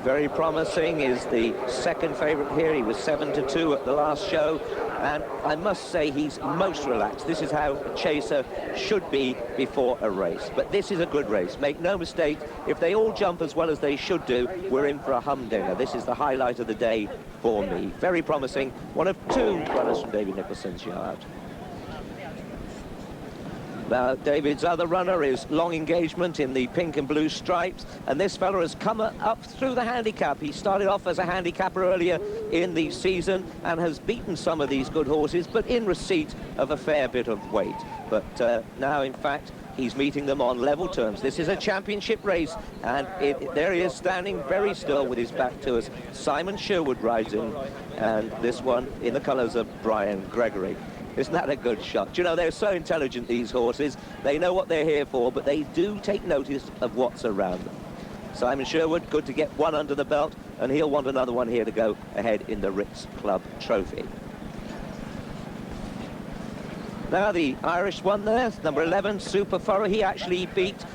Very Promising is the second favourite here. He was 7-2 at the last show, and I must say he's most relaxed. This is how a chaser should be before a race. But this is a good race. Make no mistake, if they all jump as well as they should do, we're in for a humdinger. This is the highlight of the day for me. Very Promising, one of two runners from David Nicholson's yard. Now, David's other runner is Long Engagement in the pink and blue stripes, and this fella has come up through the handicap. He started off as a handicapper earlier in the season and has beaten some of these good horses, but in receipt of a fair bit of weight. But now, in fact, he's meeting them on level terms. This is a championship race, and there he is standing very still with his back to us. Simon Sherwood rides in, and this one in the colours of Brian Gregory. Isn't that a good shot? Do you know, they're so intelligent, these horses. They know what they're here for, but they do take notice of what's around them. Simon Sherwood, good to get one under the belt, and he'll want another one here to go ahead in the Ritz Club Trophy. Now the Irish one there, number 11, Super Furrow. He actually beat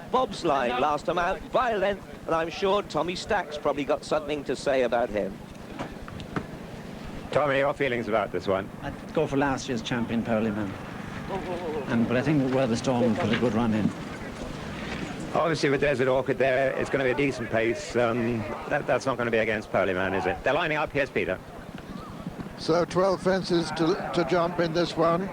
Bob's Line last time out by a length, and I'm sure Tommy Stack's probably got something to say about him. Tommy, your feelings about this one? I'd go for last year's champion, Pearlyman. But I think Weather the Storm put a good run in. Obviously, with Desert Orchid there, it's going to be a decent pace. That's not going to be against Pearlyman, is it? They're lining up. Here's Peter. So 12 fences to jump in this one.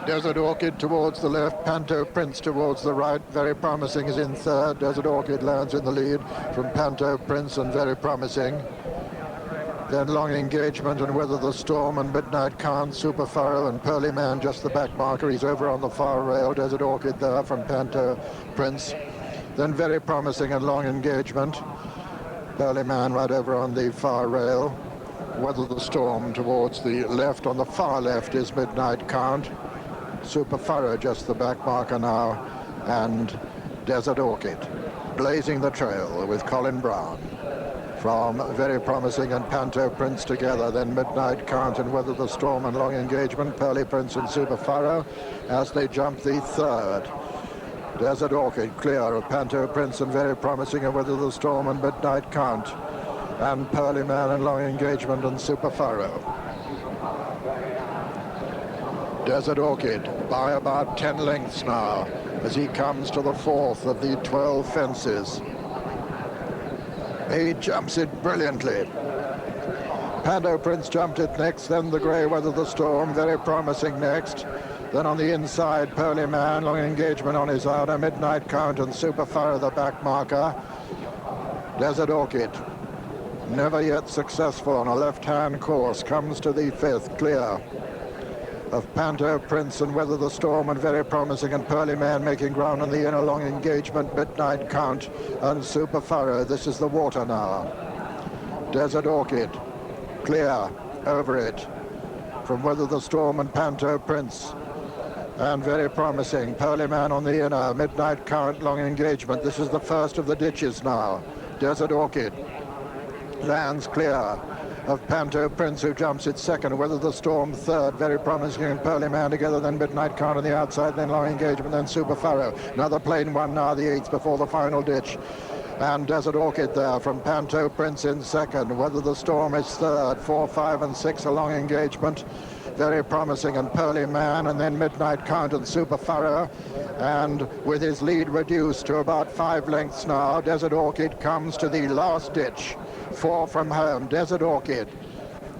Desert Orchid towards the left, Panto Prince towards the right. Very Promising is in third. Desert Orchid lands in the lead from Panto Prince and Very Promising. Then Long Engagement and Weather the Storm and Midnight Khan, Super Furrow and Pearlyman just the back marker. He's over on the far rail. Desert Orchid there from Panto Prince. Then Very Promising and Long Engagement. Pearlyman right over on the far rail. Weather the Storm towards the left. On the far left is Midnight Khan. Super Furrow just the back marker now. And Desert Orchid blazing the trail with Colin Brown. From Very Promising and Panto Prince together, then Midnight Count and Weather the Storm and Long Engagement, Pearly Prince and Super Furrow as they jump the third. Desert Orchid clear of Panto Prince and Very Promising and Weather the Storm and Midnight Count, and Pearlyman and Long Engagement and Super Furrow. Desert Orchid by about 10 lengths now as he comes to the fourth of the 12 fences. He jumps it brilliantly. Panto Prince jumped it next, then the grey Weather the Storm, Very Promising next. Then on the inside, Pearlyman, Long Engagement on his outer, Midnight Count and Super Furrow the back marker. Desert Orchid never yet successful on a left-hand course, comes to the 5th, clear of Panto Prince and Weather the Storm, and Very Promising, and Pearlyman making ground on the inner long engagement, Midnight Count and Super Furrow. This is the water now. Desert Orchid, clear over it from Weather the Storm and Panto Prince. And Very Promising, Pearlyman on the inner, Midnight Count, long engagement. This is the first of the ditches now. Desert Orchid lands clear of Panto Prince, who jumps it second. Weather the Storm third. Very Promising and Pearlyman together, then Midnight Count on the outside, then long engagement, then Super Furrow. Another plain one now, the 8th before the final ditch. And Desert Orchid there from Panto Prince in second. Weather the Storm is third. 4, 5 and 6 a long engagement. Very Promising and Pearlyman, and then Midnight Count and Super Furrow. And with his lead reduced to about 5 lengths now, Desert Orchid comes to the last ditch. 4 from home. Desert Orchid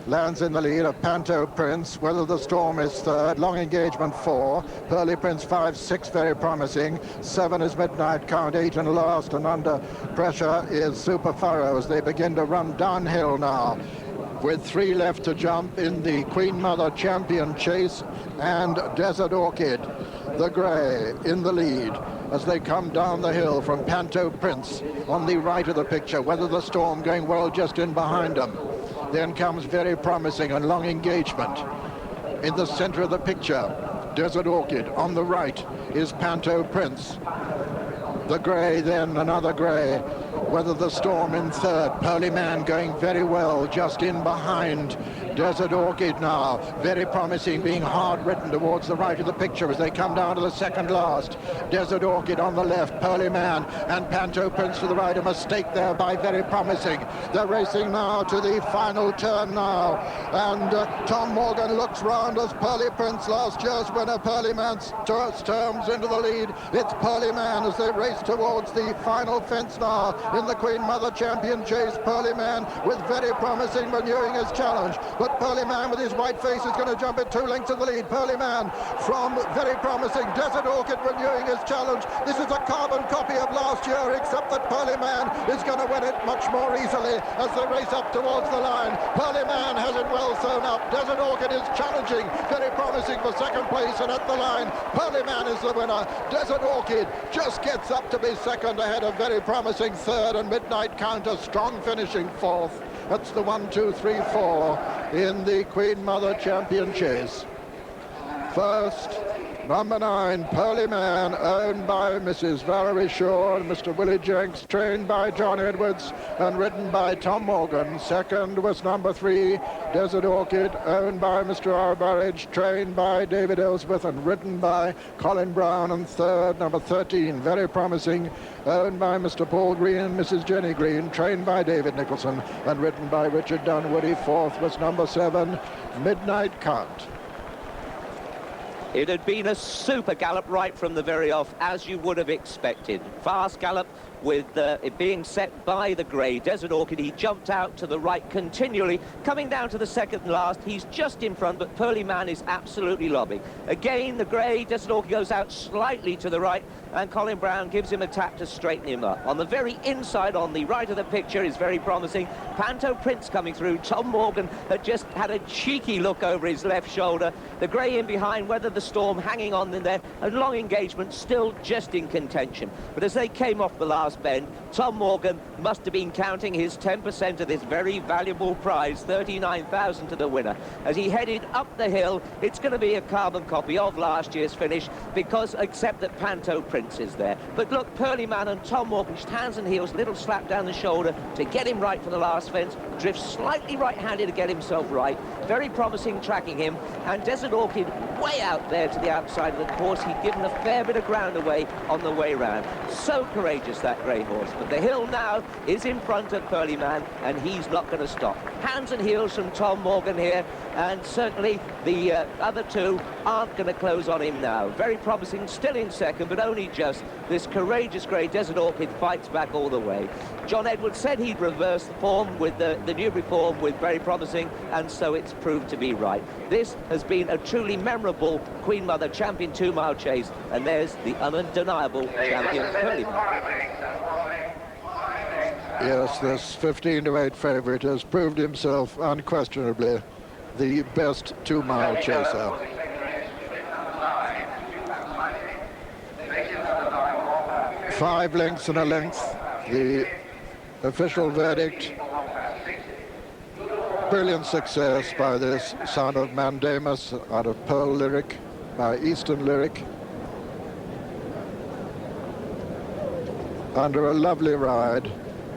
lands in the lead of Panto Prince. Weather the Storm is third. Long engagement 4. Pearly Prince 5, 6 Very Promising. 7 is Midnight Count. 8 and last, and under pressure is Super Furrow as they begin to run downhill now, with 3 left to jump in the Queen Mother Champion Chase, and Desert Orchid, the grey, in the lead as they come down the hill from Panto Prince on the right of the picture. Weather the Storm going well just in behind them. Then comes Very Promising and long engagement. In the center of the picture, Desert Orchid. On the right is Panto Prince. The grey, then another grey. Weather the Storm in third. Pearlyman going very well just in behind Desert Orchid now. Very Promising being hard ridden towards the right of the picture as they come down to the second last. Desert Orchid on the left. Pearlyman and Panto Prince to the right. A mistake there by Very Promising. They're racing now to the final turn now. And Tom Morgan looks round as Pearly Prince, last year's winner. Pearlyman storms into the lead. It's Pearlyman as they race towards the final fence now in the Queen Mother Champion Chase. Pearlyman with Very Promising renewing his challenge, but Pearlyman with his white face is going to jump at 2 lengths in the lead. Pearlyman from Very Promising. Desert Orchid renewing his challenge. This is a carbon copy of last year, except that Pearlyman is going to win it much more easily as they race up towards the line. Pearlyman has it well sewn up. Desert Orchid is challenging Very Promising for second place, and at the line Pearlyman is the winner. Desert Orchid just gets up to be second ahead of Very Promising third, and Midnight Count a strong finishing 4th. That's the 1, 2, 3, 4 in the Queen Mother Champion Chase. First, number 9, Pearlyman, owned by Mrs. Valerie Shaw and Mr. Willie Jenks, trained by John Edwards and ridden by Tom Morgan. Second was number 3, Desert Orchid, owned by Mr. R. Burridge, trained by David Ellsworth and ridden by Colin Brown. And third, number 13, Very Promising, owned by Mr. Paul Green and Mrs. Jenny Green, trained by David Nicholson and ridden by Richard Dunwoody. Fourth was number 7, Midnight Count. It had been a super gallop right from the very off, as you would have expected. Fast gallop with it being set by the grey. Desert Orchid, he jumped out to the right continually. Coming down to the second last, he's just in front, but Pearlyman is absolutely lobbing. Again, the grey, Desert Orchid goes out slightly to the right, and Colin Brown gives him a tap to straighten him up. On the very inside, on the right of the picture, is Very Promising. Panto Prince coming through. Tom Morgan had just had a cheeky look over his left shoulder. The grey in behind, Weather the Storm hanging on in there, and long engagement still just in contention. But as they came off the last bend, Tom Morgan must have been counting his 10% of this very valuable prize, 39,000 to the winner. As he headed up the hill, it's going to be a carbon copy of last year's finish, because except that Panto Prince is there. But look, Pearlyman and Tom Morgan, just hands and heels, little slap down the shoulder to get him right for the last fence, drifts slightly right-handed to get himself right. Very Promising tracking him, and Desert Orchid way out there to the outside of the course. He'd given a fair bit of ground away on the way round. So courageous, that grey horse. But the hill now is in front of Pearlyman, and he's not going to stop. Hands and heels from Tom Morgan here, and certainly the other two aren't going to close on him now. Very Promising still in second, but only just. This courageous grey Desert Orchid fights back all the way. John Edwards said he'd reverse the form with the Newbury form with Very Promising, and so it's proved to be right. This has been a truly memorable Queen Mother Champion 2-mile chase, and there's the undeniable champion Pearlyman. Yes, this 15-to-8 favourite has proved himself unquestionably the best 2-mile chaser. Five lengths and a length, the official verdict. Brilliant success by this son of Mandamus out of Pearl Lyric, by Eastern Lyric. Under a lovely ride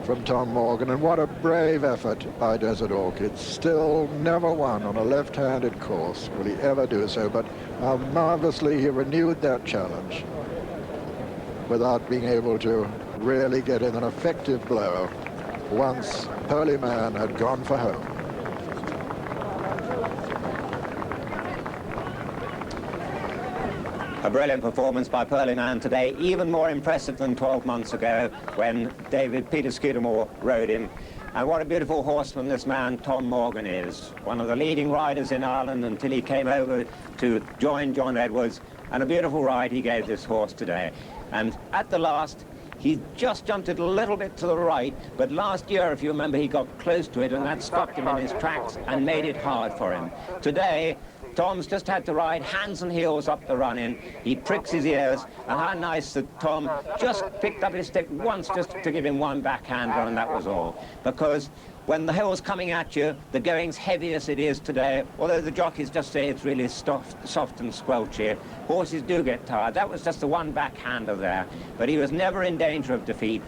from Tom Morgan, and what a brave effort by Desert Orchid. Still never won on a left-handed course. Will he ever do so? But how marvelously he renewed that challenge without being able to really get in an effective blow once Pearlyman had gone for home. A brilliant performance by Pearlyman today, even more impressive than 12 months ago when Peter Scudamore rode him. And what a beautiful horseman this man Tom Morgan is. One of the leading riders in Ireland until he came over to join John Edwards. And a beautiful ride he gave this horse today. And at the last, he just jumped it a little bit to the right, but last year, if you remember, he got close to it and that stopped him in his tracks and made it hard for him. Today, Tom's just had to ride hands and heels up the run-in. He pricks his ears, and how nice that Tom just picked up his stick once just to give him one backhander, and that was all. Because when the hill's coming at you, the going's heavy as it is today, although the jockeys just say it's really soft and squelchy, horses do get tired. That was just the one backhander there, but he was never in danger of defeat.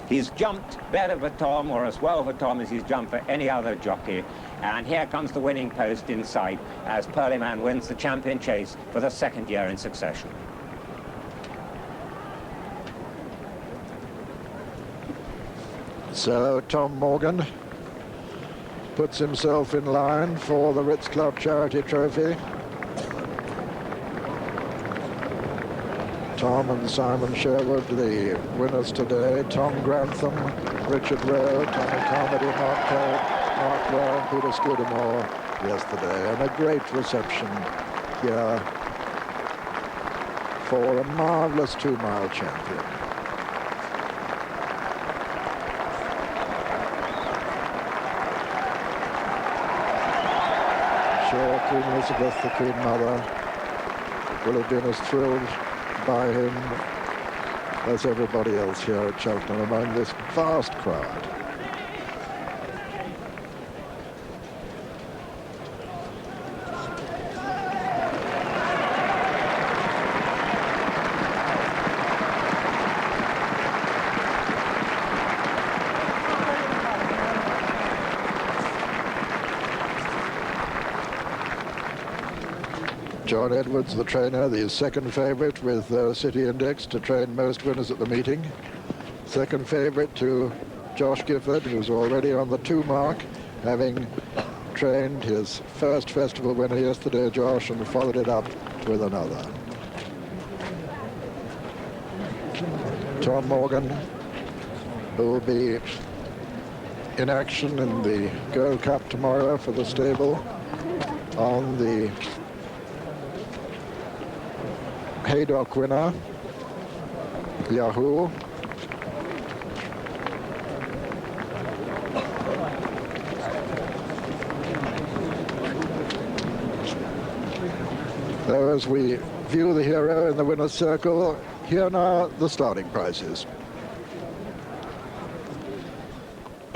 He's jumped better for Tom, or as well for Tom as he's jumped for any other jockey. And here comes the winning post in sight as Pearlyman wins the champion chase for the second year in succession. So Tom Morgan puts himself in line for the Ritz Club Charity Trophy. Tom and Simon Sherwood, the winners today. Tom Grantham, Richard Rowe, Tommy Carmody, Mark Cade, Mark Brown, Peter Scudamore yesterday. And a great reception here for a marvellous 2-mile champion. Sure, Queen Elizabeth, the Queen Mother, will have been as thrilled by him as everybody else here at Cheltenham among this vast crowd. John Edwards, the trainer, the second favourite with City Index to train most winners at the meeting. Second favourite to Josh Gifford, who's already on the 2 mark, having trained his first festival winner yesterday, Josh, and followed it up with another. Tom Morgan, who will be in action in the Gold Cup tomorrow for the stable on the Haydock winner, Yahoo. So as we view the hero in the winner's circle, here now the starting prices.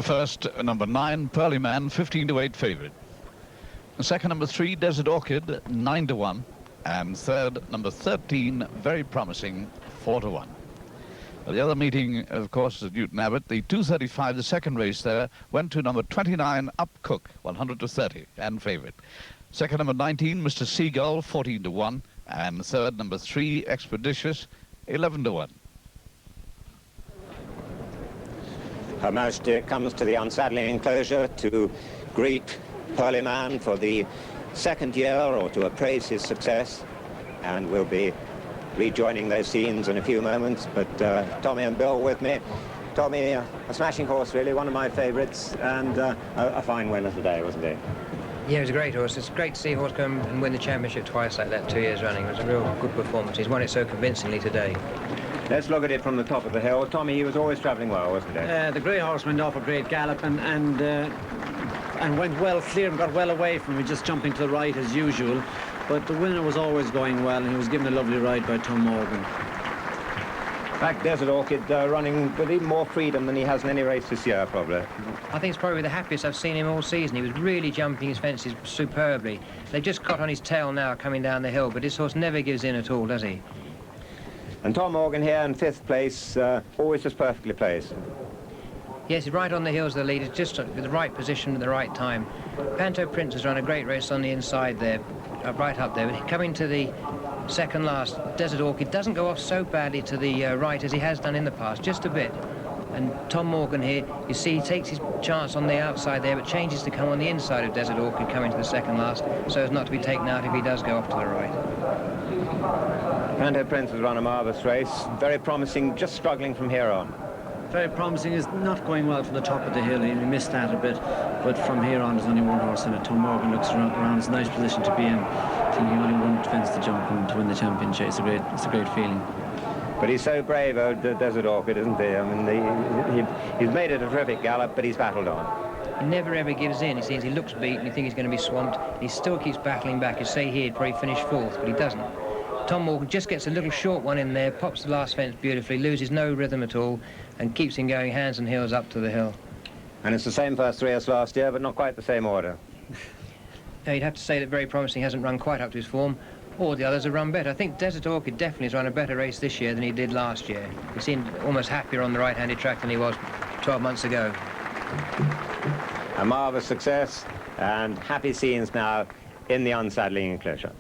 First, number 9, Pearlyman, 15-to-8 favourite. Second, number 3, Desert Orchid, 9-to-1. And third, number 13, very promising, 4-to-1. The other meeting, of course, at Newton Abbot, the 2:35, the second race there, went to number 29, Up Cook, 100-to-30, and favourite. Second, number 19, Mr. Seagull, 14-to-1. And third, number 3, Expeditious, 11-to-1. Her Majesty comes to the unsaddling enclosure to greet Pearlyman for the second year, or to appraise his success, and we'll be rejoining those scenes in a few moments. But Tommy and Bill with me. Tommy, a smashing horse, really, one of my favourites, and a fine winner today, wasn't he? Yeah, it was a great horse. It's great to see a horse come and win the championship twice like that 2 years running. It was a real good performance. He's won it so convincingly today. Let's look at it from the top of the hill. Tommy, he was always travelling well, wasn't he? The grey horse went off a great gallop and went well clear and got well away from him, just jumping to the right as usual. But the winner was always going well, and he was given a lovely ride by Tom Morgan. In fact, Desert Orchid running with even more freedom than he has in any race this year, probably. I think it's probably the happiest I've seen him all season. He was really jumping his fences superbly. They've just caught on his tail now coming down the hill, but this horse never gives in at all, does he? And Tom Morgan here in 5th place, always just perfectly placed. Yes, he's right on the heels of the lead. It's just at the right position at the right time. Panto Prince has run a great race on the inside there, right up there. But coming to the second last, Desert Orchid doesn't go off so badly to the right as he has done in the past, just a bit. And Tom Morgan here, you see, he takes his chance on the outside there, but changes to come on the inside of Desert Orchid coming to the second last, so as not to be taken out if he does go off to the right. Panto Prince has run a marvellous race, very promising, just struggling from here on. Very promising, is not going well from the top of the hill. He missed that a bit, but from here on there's only one horse in it. Tom Morgan looks around. It's a nice position to be in. Thinking only one fence to jump and to win the championship. It's a great feeling. But he's so brave, Desert Orchid, isn't he? I mean, he's made it a terrific gallop, but he's battled on. He never ever gives in. He seems he looks beaten. You think he's going to be swamped. He still keeps battling back. You say he'd probably finish 4th, but he doesn't. Tom Morgan just gets a little short one in there, pops the last fence beautifully, loses no rhythm at all, and keeps him going hands and heels up to the hill. And it's the same first 3 as last year, but not quite the same order. Now, you'd have to say that Very Promising hasn't run quite up to his form, or the others have run better. I think Desert Orchid definitely has run a better race this year than he did last year. He seemed almost happier on the right-handed track than he was 12 months ago. A marvellous success, and happy scenes now in the unsaddling enclosure.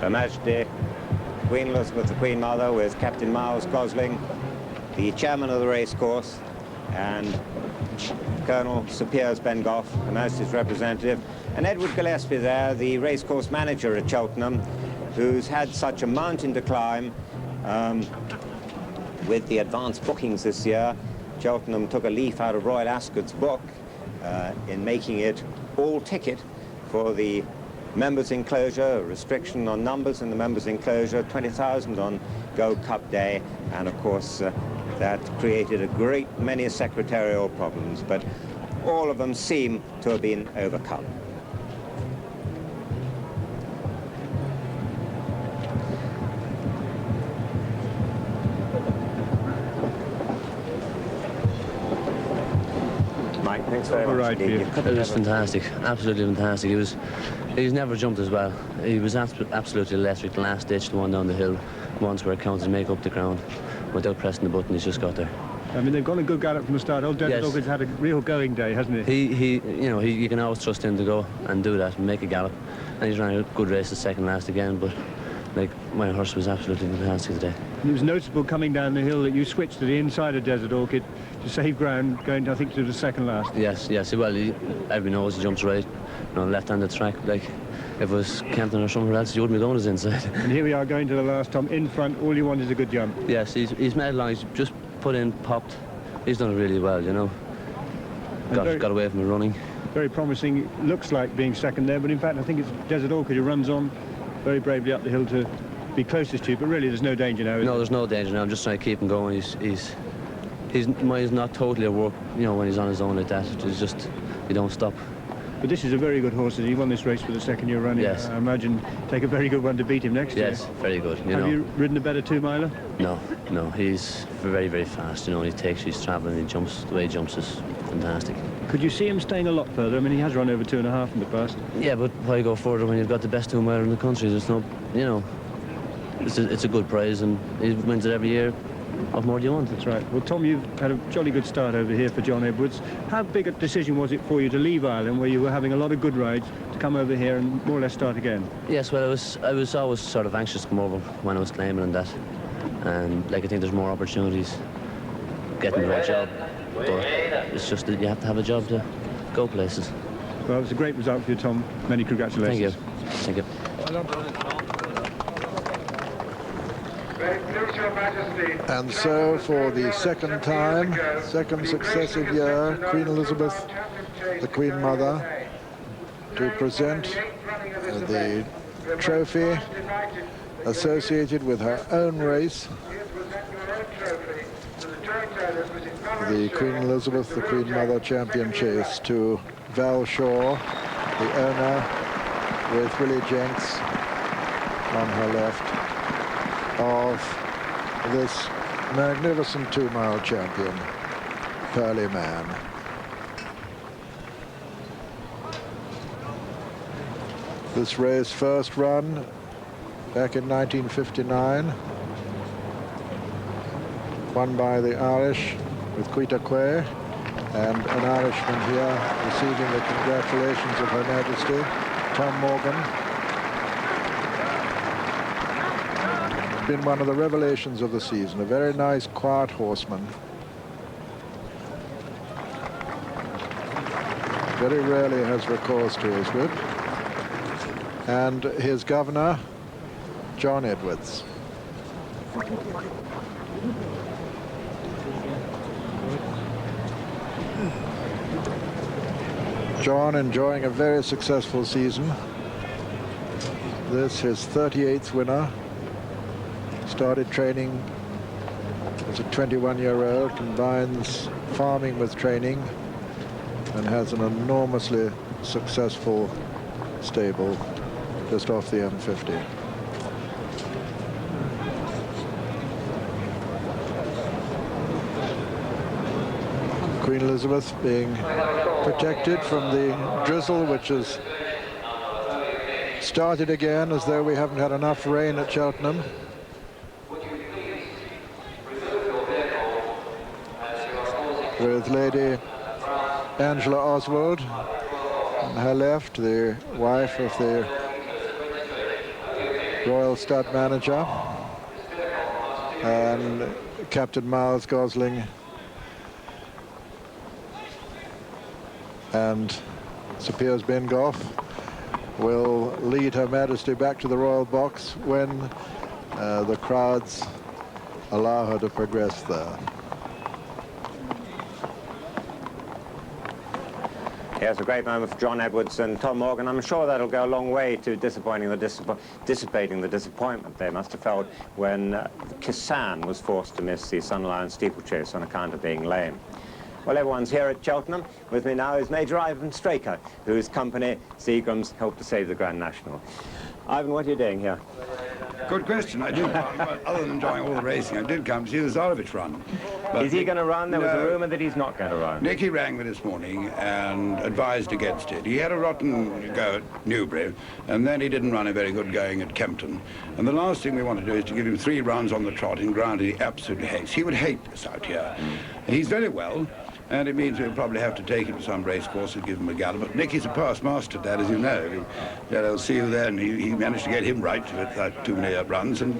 Her Majesty Queen Elizabeth, the Queen Mother, with Captain Miles Gosling, the chairman of the racecourse, and Colonel Sir Piers Bengough, Her Majesty's representative, and Edward Gillespie there, the racecourse manager at Cheltenham, who's had such a mountain to climb with the advanced bookings this year. Cheltenham took a leaf out of Royal Ascot's book in making it all ticket for the members' enclosure, a restriction on numbers in the members' enclosure, 20,000 on Gold Cup Day, and of course that created a great many secretarial problems, but all of them seem to have been overcome. Mike, thanks very much. It was fantastic, absolutely fantastic. He's never jumped as well. He was absolutely electric. The last ditch, the one down the hill, once where it counted to make up the ground. Without pressing the button, he's just got there. I mean, they've got a good gallop from the start. Old Desert Orchid's had a real going day, hasn't he? You can always trust him to go and do that and make a gallop. And he's ran a good race the second last again, but like, my horse was absolutely fantastic today. And it was noticeable coming down the hill that you switched to the inside of Desert Orchid to save ground, going, I think, to the second last. Yes. Well, everybody knows he jumps right, left-handed track. Like, if it was Campton or somewhere else, you wouldn't be going his inside. And here we are going to the last, Tom, in front. All you want is a good jump. Yes, he's made along. He's just put in, popped. He's done it really well, Got away from the running. Very promising. Looks like being second there, but in fact, I think it's Desert Orchid who runs on very bravely up the hill to be closest to you, but really there's no danger now, No, there's no danger now. I'm just trying to keep him going. He's not totally at work, when he's on his own like that. It's just, you don't stop. But this is a very good horse. He won this race for the second year running. Yes. I imagine take a very good one to beat him next year. Yes, very good. Have you ridden a better 2-miler? No, he's very, very fast. He's travelling, he jumps, the way he jumps is fantastic. Could you see him staying a lot further? I mean, he has run over 2.5 in the past. Yeah, but why go further when you've got the best 2-miler in the country? There's no, it's a good prize, and he wins it every year. What more do you want? That's right. Well, Tom, you've had a jolly good start over here for John Edwards. How big a decision was it for you to leave Ireland, where you were having a lot of good rides, to come over here and more or less start again? Yes, well, I was always sort of anxious to come over when I was claiming and that. And, I think there's more opportunities getting the right job. But it's just that you have to have a job to go places. Well, it's a great result for you, Tom. Many congratulations. Thank you. And so, for the second successive year, Queen Elizabeth, the Queen Mother, to present the trophy associated with her own race, the Queen Elizabeth, the Queen Mother Champion Chase, to Val Shaw, the owner, with Willie Jenks on her left, of this magnificent 2-mile champion, Pearlyman. This race first run back in 1959, won by the Irish with Quitaque, and an Irishman here receiving the congratulations of Her Majesty, Tom Morgan. Been one of the revelations of the season, a very nice, quiet horseman. Very rarely has recourse to his whip. And his governor, John Edwards. John enjoying a very successful season. This his 38th winner. Started training as a 21-year-old, combines farming with training, and has an enormously successful stable just off the M50. Queen Elizabeth being protected from the drizzle, which has started again, as though we haven't had enough rain at Cheltenham. With Lady Angela Oswald on her left, the wife of the Royal Stud Manager, and Captain Miles Gosling and Sir Piers Bengough will lead Her Majesty back to the Royal Box when the crowds allow her to progress there. Yes, a great moment for John Edwards and Tom Morgan. I'm sure that'll go a long way to dissipating the disappointment they must have felt when Kissan was forced to miss the Sun Lion steeplechase on account of being lame. Well, everyone's here at Cheltenham. With me now is Major Ivan Straker, whose company Seagram's helped to save the Grand National. Ivan, what are you doing here? Good question. I did come, other than enjoying all the racing, I did come to see the Tsarevich run. But is he going to run? There was a rumour that he's not going to run. Nicky rang me this morning and advised against it. He had a rotten go at Newbury, and then he didn't run a very good going at Kempton. And the last thing we want to do is to give him 3 runs on the trot in ground he absolutely hates. He would hate this out here. He's very well, and it means we'll probably have to take him to some race course and give him a gallop. But Nicky's a past master at that, as you know. I'll see you there, and he managed to get him right with that 2 runs. And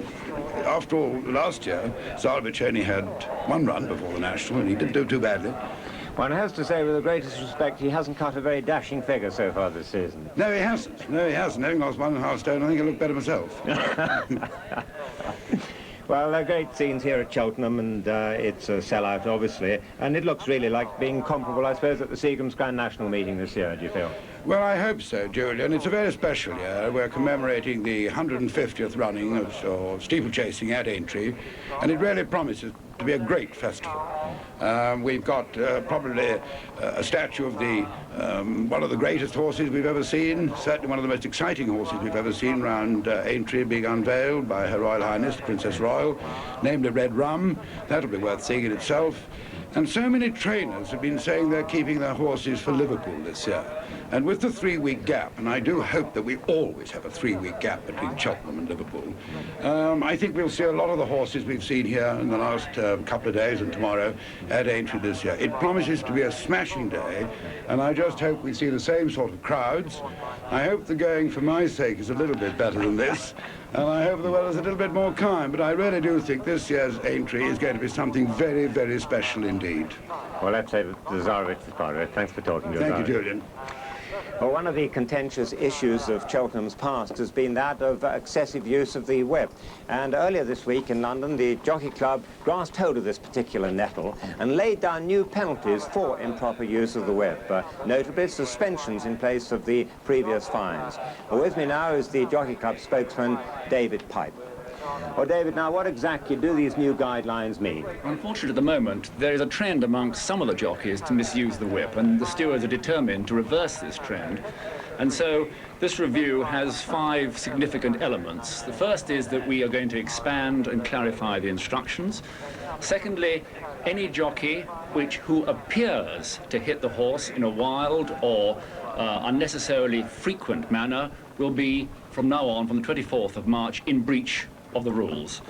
after all, last year, Tsarevich only had 1 run before the National, and he didn't do too badly. One has to say, with the greatest respect, he hasn't cut a very dashing figure so far this season. No, he hasn't. No, he hasn't. Having lost 1.5 stone, I think he'll look better myself. Well, there are great scenes here at Cheltenham, and it's a sellout, obviously, and it looks really like being comparable, I suppose, at the Seagram's Grand National meeting this year, do you feel? Well, I hope so, Julian. It's a very special year. We're commemorating the 150th running of steeplechasing at Aintree, and it really promises to be a great festival. We've got probably a statue of the one of the greatest horses we've ever seen, certainly one of the most exciting horses we've ever seen round Aintree, being unveiled by Her Royal Highness, the Princess Royal, named a Red Rum. That'll be worth seeing in itself. And so many trainers have been saying they're keeping their horses for Liverpool this year. And with the 3-week gap, and I do hope that we always have a 3-week gap between Cheltenham and Liverpool, I think we'll see a lot of the horses we've seen here in the last couple of days and tomorrow at Aintree this year. It promises to be a smashing day, and I just hope we see the same sort of crowds. I hope the going, for my sake, is a little bit better than this, and I hope the weather's a little bit more kind, but I really do think this year's Aintree is going to be something very, very special indeed. Well, let's say the Tsarevich is part of it. Thanks for talking to us. Thank you, Julian. Well, one of the contentious issues of Cheltenham's past has been that of excessive use of the whip. And earlier this week in London, the Jockey Club grasped hold of this particular nettle and laid down new penalties for improper use of the whip, notably suspensions in place of the previous fines. With me now is the Jockey Club spokesman, David Pipe. Well, David, now what exactly do these new guidelines mean? Unfortunately, at the moment, there is a trend amongst some of the jockeys to misuse the whip, and the stewards are determined to reverse this trend. And so this review has 5 significant elements. The first is that we are going to expand and clarify the instructions. Secondly, any jockey who appears to hit the horse in a wild or unnecessarily frequent manner will be, from now on, from the 24th of March, in breach of the rules.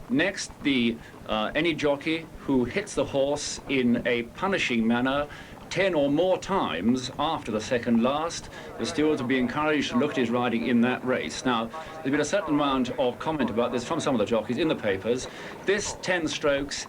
Next, any jockey who hits the horse in a punishing manner 10 or more times after the second last, the stewards will be encouraged to look at his riding in that race. Now, there's been a certain amount of comment about this from some of the jockeys in the papers. This 10 strokes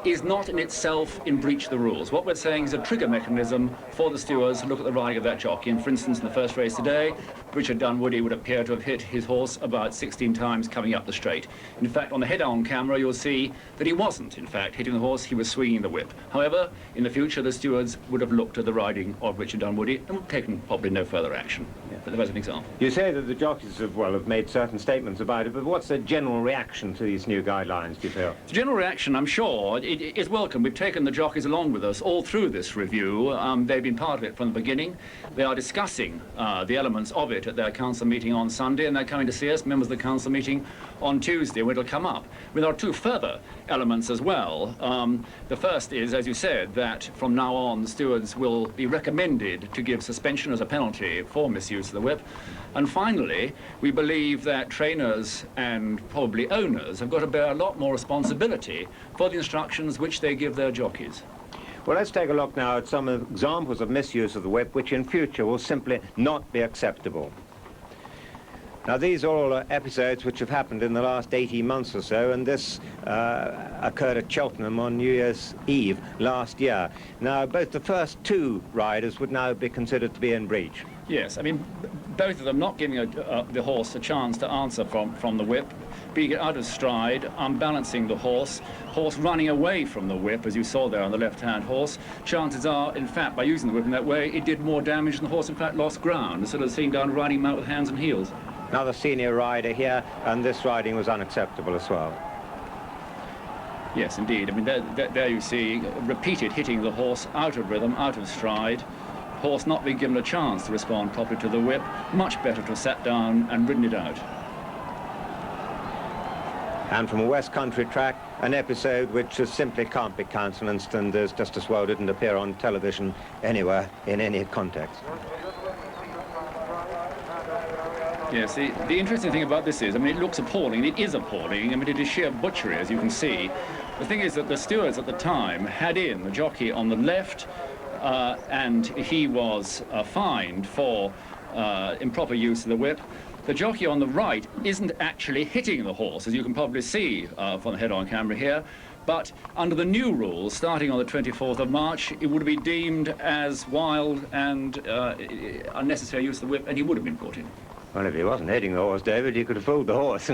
is not in itself in breach of the rules. What we're saying is a trigger mechanism for the stewards to look at the riding of that jockey. And for instance, in the first race today, Richard Dunwoody would appear to have hit his horse about 16 times coming up the straight. In fact, on the head-on camera, you'll see that he wasn't, in fact, hitting the horse, he was swinging the whip. However, in the future, the stewards would have looked at the riding of Richard Dunwoody and taken probably no further action. Yeah. But there's an example. You say that the jockeys have made certain statements about it, but what's the general reaction to these new guidelines, do you feel? The general reaction, I'm sure, is welcome. We've taken the jockeys along with us all through this review. They've been part of it from the beginning. They are discussing the elements of it at their council meeting on Sunday, and they're coming to see us, members of the council meeting, on Tuesday, when it'll come up. There are 2 further elements as well. The first is, as you said, that from now on the stewards will be recommended to give suspension as a penalty for misuse of the whip. And finally, we believe that trainers and probably owners have got to bear a lot more responsibility for the instructions which they give their jockeys. Well, let's take a look now at some examples of misuse of the whip which in future will simply not be acceptable. Now, these are all episodes which have happened in the last 18 months or so, and this occurred at Cheltenham on New Year's Eve last year. Now, both the first 2 riders would now be considered to be in breach. Yes, I mean, both of them not giving the horse a chance to answer from the whip, being out of stride, unbalancing the horse running away from the whip, as you saw there on the left-hand horse. Chances are, in fact, by using the whip in that way, it did more damage, and the horse, in fact, lost ground, instead of seeing down riding him out with hands and heels. Another senior rider here, and this riding was unacceptable as well. Yes, indeed. I mean, there you see repeated hitting the horse out of rhythm, out of stride. Horse not being given a chance to respond properly to the whip. Much better to have sat down and ridden it out. And from a West Country track, an episode which just simply can't be countenanced, and as just as well didn't appear on television anywhere in any context. Yes, the interesting thing about this is, I mean, it looks appalling. It is appalling. I mean, it is sheer butchery, as you can see. The thing is that the stewards at the time had in the jockey on the left, and he was fined for improper use of the whip. The jockey on the right isn't actually hitting the horse, as you can probably see from the head-on camera here. But under the new rules, starting on the 24th of March, it would be deemed as wild and unnecessary use of the whip, and he would have been brought in. Well, if he wasn't hitting the horse, David, he could have fooled the horse.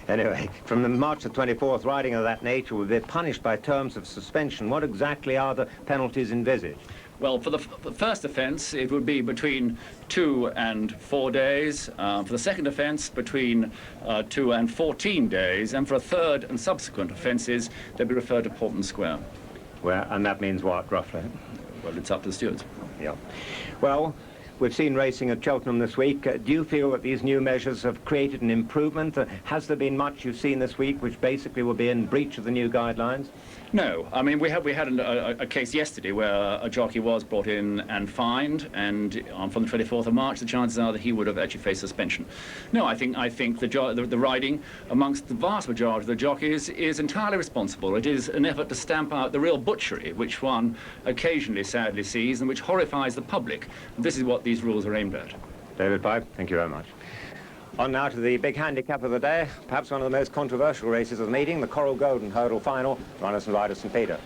Anyway, from the March the 24th, riding of that nature would be punished by terms of suspension. What exactly are the penalties envisaged? Well, for the first offence, it would be between 2 and 4 days. For the second offence, between 2 and 14 days. And for a third and subsequent offences, they'd be referred to Portman Square. Well, and that means what, roughly? Well, it's up to the stewards. Yeah. Well, we've seen racing at Cheltenham this week. Do you feel that these new measures have created an improvement? Has there been much you've seen this week which basically will be in breach of the new guidelines? No. I mean, we had a case yesterday where a jockey was brought in and fined, and from the 24th of March, the chances are that he would have actually faced suspension. No, I think the riding amongst the vast majority of the jockeys is entirely responsible. It is an effort to stamp out the real butchery, which one occasionally sadly sees and which horrifies the public. And this is what these rules are aimed at. David Pipe, thank you very much. On now to the big handicap of the day, perhaps one of the most controversial races of the meeting, the Coral Golden Hurdle Final, runners and riders St. Peter.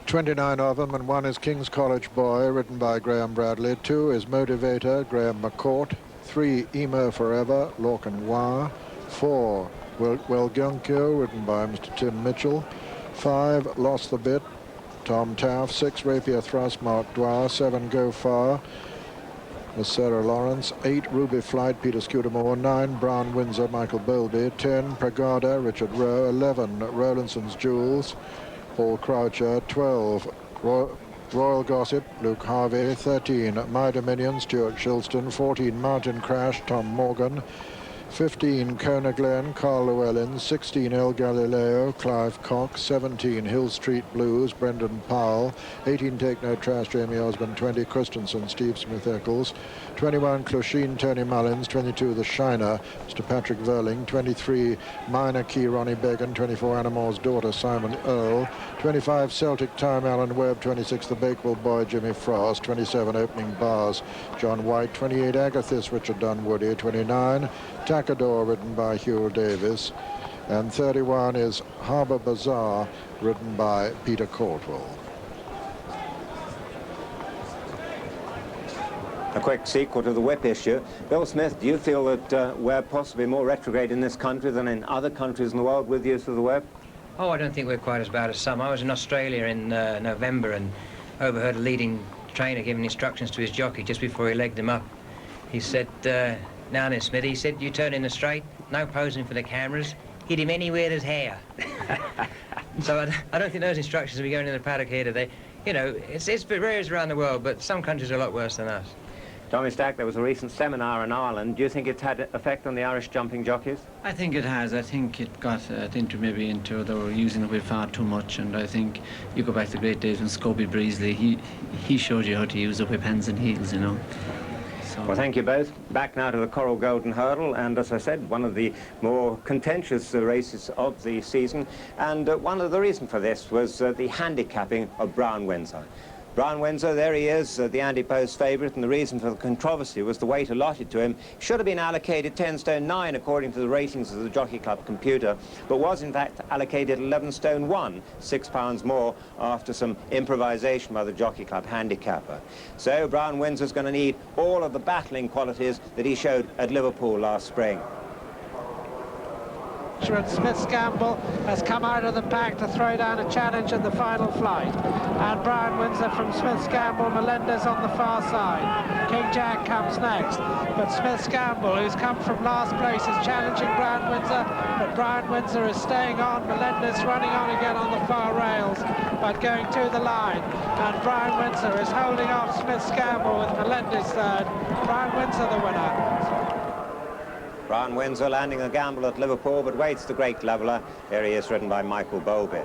29 of them, and 1 is King's College Boy, ridden by Graham Bradley. 2 is Motivator, Graham McCourt. 3, Emo Forever, Lorcan Wire. 4, Welgunkyo, ridden by Mr. Tim Mitchell. 5, Lost the Bit, Tom Taff. 6, Rapier Thrust, Mark Dwyer. 7, Go Far, Miss Sarah Lawrence. 8, Ruby Flight, Peter Scudamore. 9, Brown Windsor, Michael Bowlby. 10, Pragada, Richard Rowe. 11, Rowlandson's Jewels, Paul Croucher. 12, Royal Gossip, Luke Harvey. 13, My Dominion, Stuart Shilston. 14, Mountain Crash, Tom Morgan. 15, Kona Glen, Carl Llewellyn. 16, El Galileo, Clive Cox. 17, Hill Street Blues, Brendan Powell. 18, Take No Trash, Jamie Osborne. 20, Christensen, Steve Smith-Eccles. 21, Clochine, Tony Mullins. 22, The Shiner, Mr. Patrick Verling. 23, Minor Key, Ronnie Began. 24, Animal's Daughter, Simon Earl. 25, Celtic Time, Alan Webb. 26, The Bakewell Boy, Jimmy Frost. 27, Opening Bars, John White. 28, Agathis, Richard Dunwoody. 29, Tacador, ridden by Hugh Davis. And 31 is Harbour Bazaar, ridden by Peter Caldwell. A quick sequel to the whip issue. Bill Smith, do you feel that we're possibly more retrograde in this country than in other countries in the world with use of the whip? Oh, I don't think we're quite as bad as some. I was in Australia in November and overheard a leading trainer giving instructions to his jockey just before he legged him up. He said, now then, Smithy, he said, you turn in the straight, no posing for the cameras, hit him anywhere there's hair. So I don't think those instructions will be going in the paddock here today. You know, it's varies around the world, but some countries are a lot worse than us. Tommy Stack, there was a recent seminar in Ireland. Do you think it's had an effect on the Irish jumping jockeys? I think it has. I think it got maybe into they were using the whip far too much, and I think you go back to the great days when Scobie Breesley, he showed you how to use the whip hands and heels, you know. So. Well, thank you both. Back now to the Coral Golden Hurdle, and as I said, one of the more contentious races of the season, and one of the reasons for this was the handicapping of Brown Windsor. Brown Windsor, there he is, the Andy Post favourite, and the reason for the controversy was the weight allotted to him. Should have been allocated 10 stone 9 according to the ratings of the Jockey Club computer, but was in fact allocated 11 stone 1, 6 pounds more after some improvisation by the Jockey Club handicapper. So Brown Windsor's going to need all of the battling qualities that he showed at Liverpool last spring. And Smith-Gamble has come out of the pack to throw down a challenge in the final flight. And Brown Windsor from Smith-Gamble, Melendez on the far side. King Jack comes next. But Smith-Gamble, who's come from last place, is challenging Brown Windsor. But Brown Windsor is staying on. Melendez running on again on the far rails, but going to the line. And Brown Windsor is holding off Smith-Gamble with Melendez third. Brown Windsor the winner. Brown Windsor landing a gamble at Liverpool, but waits the great leveller. Here he is, ridden by Michael Bowlby.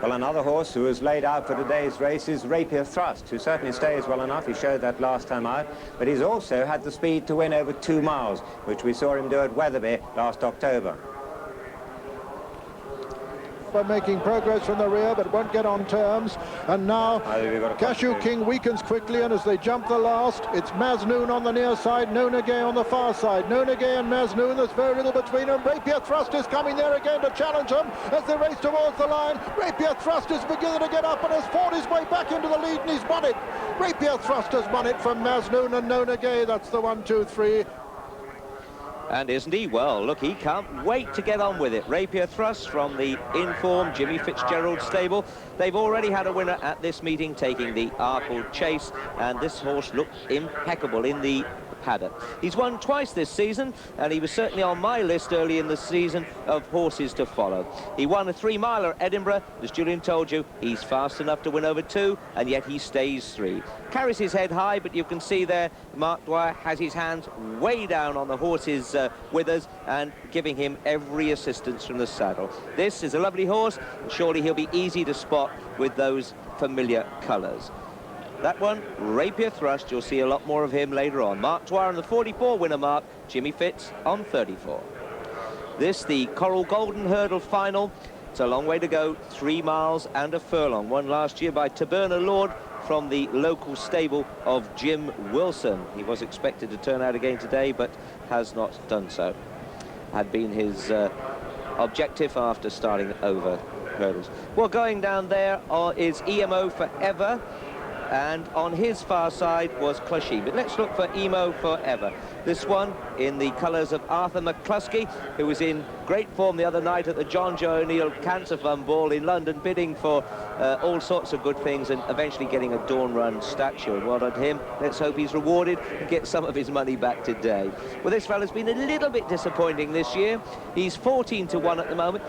Well, another horse who was laid out for today's race is Rapier Thrust, who certainly stays well enough. He showed that last time out, but he's also had the speed to win over 2 miles, which we saw him do at Wetherby last October. By making progress from the rear, but won't get on terms. And now Cashew King weakens quickly, and as they jump the last, it's Maznoon on the near side, Nonagay on the far side. Nonagay and Maznoon, there's very little between them. Rapier Thrust is coming there again to challenge them as they race towards the line. Rapier Thrust is beginning to get up and has fought his way back into the lead, and he's won it. Rapier Thrust has won it from Maznoon and Nonagay. That's the 1, 2, 3. And isn't he? Well, look, he can't wait to get on with it. Rapier Thrust from the informed Jimmy Fitzgerald stable. They've already had a winner at this meeting, taking the Arkle Chase, and this horse looked impeccable in the paddock. He's won twice this season, and he was certainly on my list early in the season of horses to follow. He won a 3-miler at Edinburgh. As Julian told you, he's fast enough to win over 2, and yet he stays 3. Carries his head high, but you can see there Mark Dwyer has his hands way down on the horse's withers and giving him every assistance from the saddle. This is a lovely horse, and surely he'll be easy to spot with those familiar colours. That one, Rapier Thrust, you'll see a lot more of him later on. Mark Dwyer on the 44 winner mark, Jimmy Fitz on 34. This, the Coral Golden Hurdle final. It's a long way to go, 3 miles and a furlong. Won last year by Taberna Lord from the local stable of Jim Wilson. He was expected to turn out again today, but has not done so. Had been his objective after starting over hurdles. Well, going down there is EMO Forever, and on his far side was Clushy. But let's look for EMO Forever. This one in the colours of Arthur McCluskey, who was in great form the other night at the John Joe O'Neill Cancer Fund Ball in London, bidding for all sorts of good things and eventually getting a Dawn Run statue. And well done to him. Let's hope he's rewarded and gets some of his money back today. Well, this fella's been a little bit disappointing this year. He's 14-1 at the moment.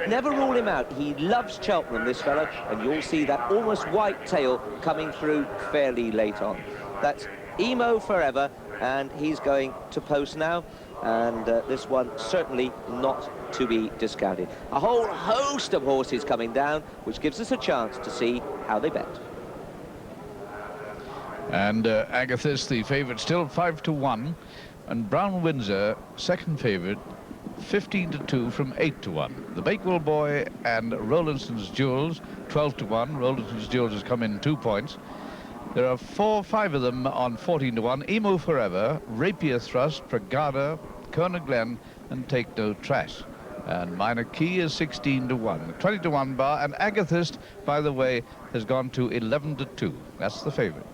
Never rule him out. He loves Cheltenham, this fella, and you'll see that almost white tail coming through fairly late on. That's EMO Forever, and he's going to post now, and this one certainly not to be discounted. A whole host of horses coming down, which gives us a chance to see how they bet. And Agathis, the favourite, still 5-1, and Brown Windsor, second favourite, 15-2 from 8-1. The Bakewell Boy and Rowlandson's Jewels, 12-1. Rowlandson's Jewels has come in 2 points. There are 5 of them on 14-1. Emo Forever, Rapier Thrust, Pragada, Colonel Glen, and Take No Trash. And Minor Key is 16-1. 20-1 bar, and Agathist, by the way, has gone to 11-2. That's the favourite.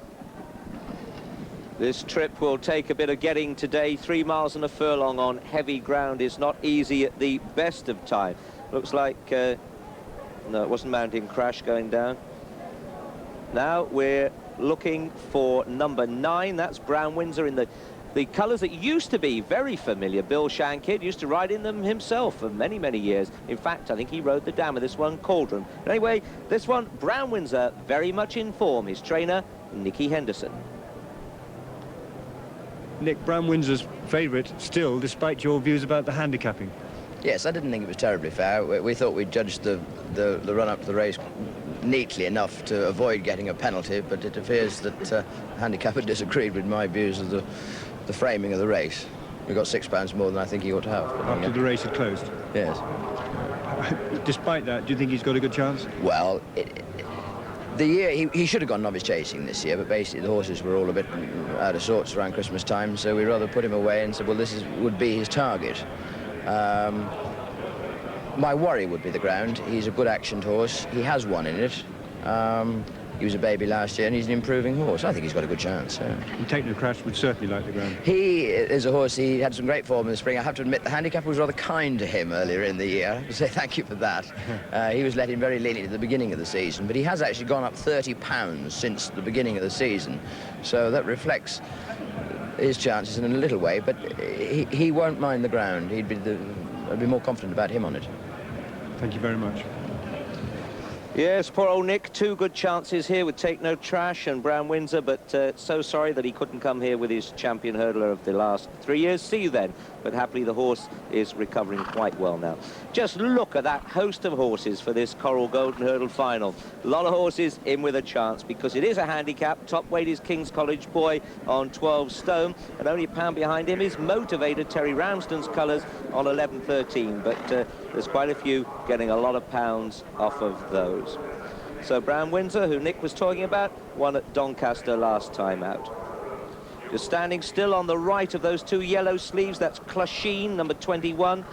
This trip will take a bit of getting today. 3 miles and a furlong on heavy ground is not easy at the best of time. Looks like, no, it wasn't Mountain Crash going down. Now we're looking for number 9. That's Brown Windsor in the colours that used to be very familiar. Bill Shankid used to ride in them himself for many, many years. In fact, I think he rode the dam of this one, Cauldron. But anyway, this one, Brown Windsor, very much in form. His trainer, Nicky Henderson. Nick, Brown Windsor's favourite still, despite your views about the handicapping. Yes, I didn't think it was terribly fair. We thought we'd judged the run-up to the race neatly enough to avoid getting a penalty, but it appears that handicapper disagreed with my views of the framing of the race. We got £6 more than I think he ought to have. After the race had closed? Yes. Despite that, do you think he's got a good chance? Well, the year he should have gone novice chasing this year, but basically the horses were all a bit out of sorts around Christmas time, so we rather put him away and said, well, this would be his target. My worry would be the ground. He's a good actioned horse. He has won in it. He was a baby last year, and he's an improving horse. I think he's got a good chance. Yeah. And Take No Crash would certainly like the ground. He is a horse. He had some great form in the spring. I have to admit, the handicapper was rather kind to him earlier in the year. I have to say thank you for that. He was let in very lenient at the beginning of the season, but he has actually gone up £30 since the beginning of the season. So that reflects his chances in a little way, but he won't mind the ground. I'd be more confident about him on it. Thank you very much. Yes, poor old Nick, 2 good chances here with Take No Trash and Brown Windsor, but so sorry that he couldn't come here with his champion hurdler of the last 3 years. See you then. But happily the horse is recovering quite well now. Just look at that host of horses for this Coral Golden Hurdle final. A lot of horses in with a chance because it is a handicap. Top weight is King's College Boy on 12 stone, and only a pound behind him is Motivator, Terry Ramsden's colours, on 11.13. But there's quite a few getting a lot of pounds off of those. So Brown Windsor, who Nick was talking about, won at Doncaster last time out. Just standing still on the right of those 2 yellow sleeves, that's Clushin, number 21.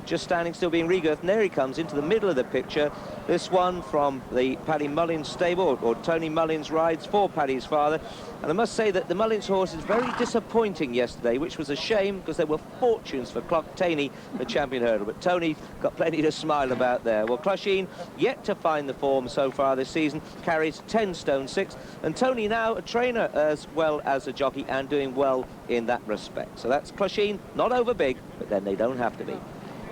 Just standing still being regirthed, and there he comes into the middle of the picture. This one from the Paddy Mullins stable, or Tony Mullins rides for Paddy's father. And I must say that the Mullins horse is very disappointing yesterday, which was a shame because there were fortunes for Clock Taney, the champion hurdle. But Tony got plenty to smile about there. Well, Clushin, yet to find the form so far this season, carries 10 stone 6. And Tony now a trainer as well as a jockey and doing well in that respect. So that's Clushin, not over big, but then they don't have to be.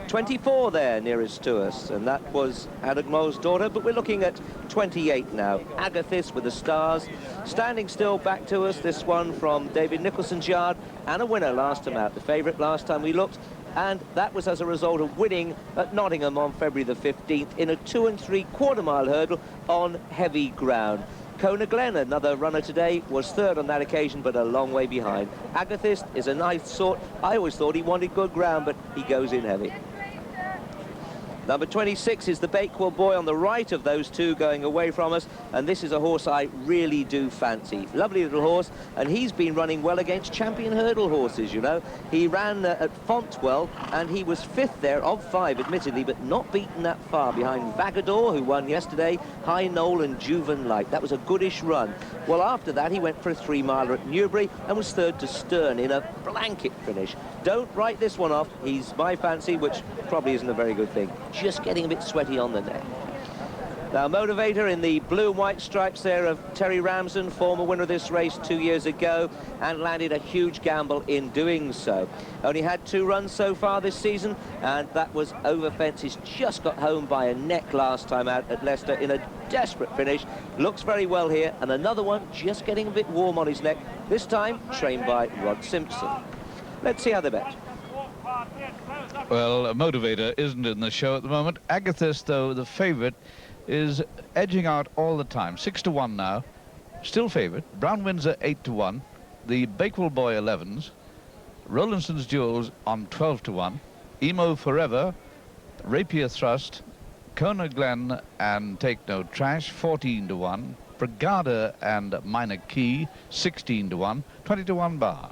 24 there nearest to us, and that was Adagmo's daughter, but we're looking at 28 now. Agathis with the stars. Standing still back to us, this one from David Nicholson's yard, and a winner last time out, the favourite last time we looked, and that was as a result of winning at Nottingham on February the 15th in a 2 3/4 mile hurdle on heavy ground. Kona Glen, another runner today, was 3rd on that occasion, but a long way behind. Agathis is a nice sort. I always thought he wanted good ground, but he goes in heavy. Number 26 is the Bakewell Boy on the right of those two going away from us, and this is a horse I really do fancy. Lovely little horse, and he's been running well against champion hurdle horses, you know. He ran at Fontwell, and he was 5th there of 5, admittedly, but not beaten that far behind Vagador, who won yesterday, High Knoll and Juven Light. That was a goodish run. Well, after that, he went for a 3-miler at Newbury and was 3rd to Stern in a blanket finish. Don't write this one off. He's my fancy, which probably isn't a very good thing. Just getting a bit sweaty on the neck. Now, Motivator in the blue and white stripes there of Terry Ramsden, former winner of this race 2 years ago, and landed a huge gamble in doing so. Only had 2 runs so far this season, and that was over fence. He's just got home by a neck last time out at Leicester in a desperate finish. Looks very well here, and another one just getting a bit warm on his neck, this time trained by Rod Simpson. Let's see how they bet. Well, Motivator isn't in the show at the moment. Agathis, though, the favourite, is edging out all the time. 6 to 1 now. Still favourite. Brown Windsor 8 to 1. The Bakewell Boy 11s. Rowlandson's Jewels on 12 to 1. Emo Forever, Rapier Thrust, Kona Glen and Take No Trash 14 to 1. Brigada and Minor Key 16 to 1. 20 to 1 bar.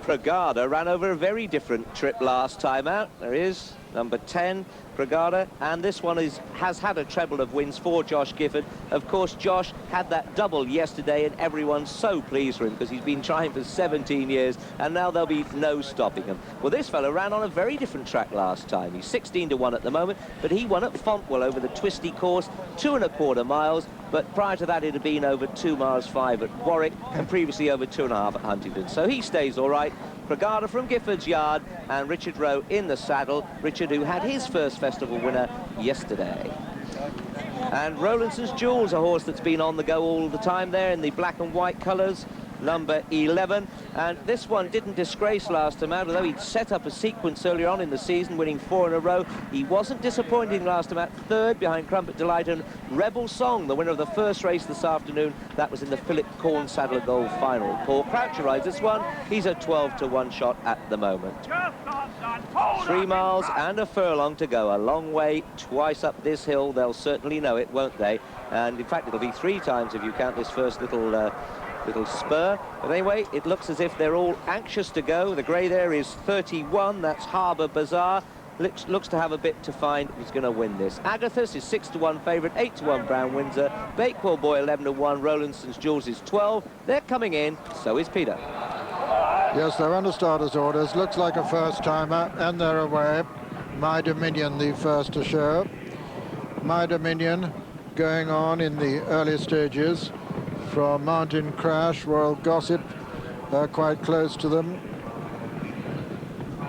Brigada ran over a very different trip last time out. There he is, number 10, Brigada, and this one has had a treble of wins for Josh Gifford. Of course, Josh had that double yesterday, and everyone's so pleased for him because he's been trying for 17 years, and now there'll be no stopping him. Well, this fellow ran on a very different track last time. He's 16 to 1 at the moment, but he won at Fontwell over the twisty course, 2¼ miles. But prior to that, it had been over 2 miles 5 at Warwick, and previously over 2½ at Huntingdon. So he stays all right. Brigada from Gifford's Yard, and Richard Rowe in the saddle. Richard, who had his first festival winner yesterday. And Rowlandson's Jewels, a horse that's been on the go all the time there in the black and white colours. Number 11, and this one didn't disgrace last time out, although he'd set up a sequence earlier on in the season, winning 4 in a row. He wasn't disappointing last time out, 3rd behind Crumpet Delight and Rebel Song, the winner of the first race this afternoon. That was in the Philip Corn Saddler Gold final. Paul Croucher rides this one. He's a 12 to 1 shot at the moment. 3 miles and a furlong to go, a long way, twice up this hill. They'll certainly know it, won't they? And in fact, it'll be 3 times if you count this first little spur. But anyway, it looks as if they're all anxious to go. The grey there is 31, that's Harbour Bazaar. Looks to have a bit to find who's going to win this. Agathis is 6 to 1 favourite, 8 to 1 Brown Windsor. Bakewell Boy 11 to 1, Rowlandson's Jewels is 12. They're coming in, so is Peter. Yes, they're under starters' orders. Looks like a first-timer, and they're away. My Dominion, the first to show. My Dominion going on in the early stages. From Mountain Crash, Royal Gossip, quite close to them,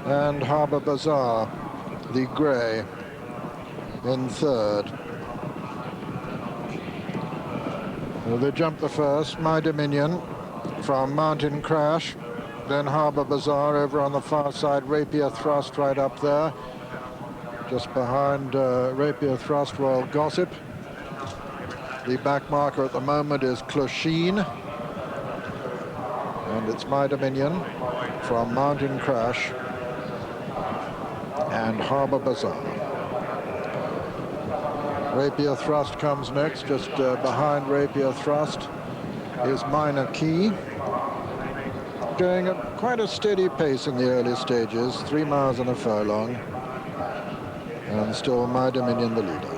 and Harbour Bazaar, the grey, in 3rd. Well, they jumped the first, My Dominion, from Mountain Crash, then Harbour Bazaar over on the far side, Rapier Thrust right up there, just behind Rapier Thrust, Royal Gossip. The back marker at the moment is Clochine, and it's My Dominion from Mountain Crash and Harbour Bazaar. Rapier Thrust comes next. Just behind Rapier Thrust is Minor Key, going at quite a steady pace in the early stages, 3 miles and a furlong, and still My Dominion the leader.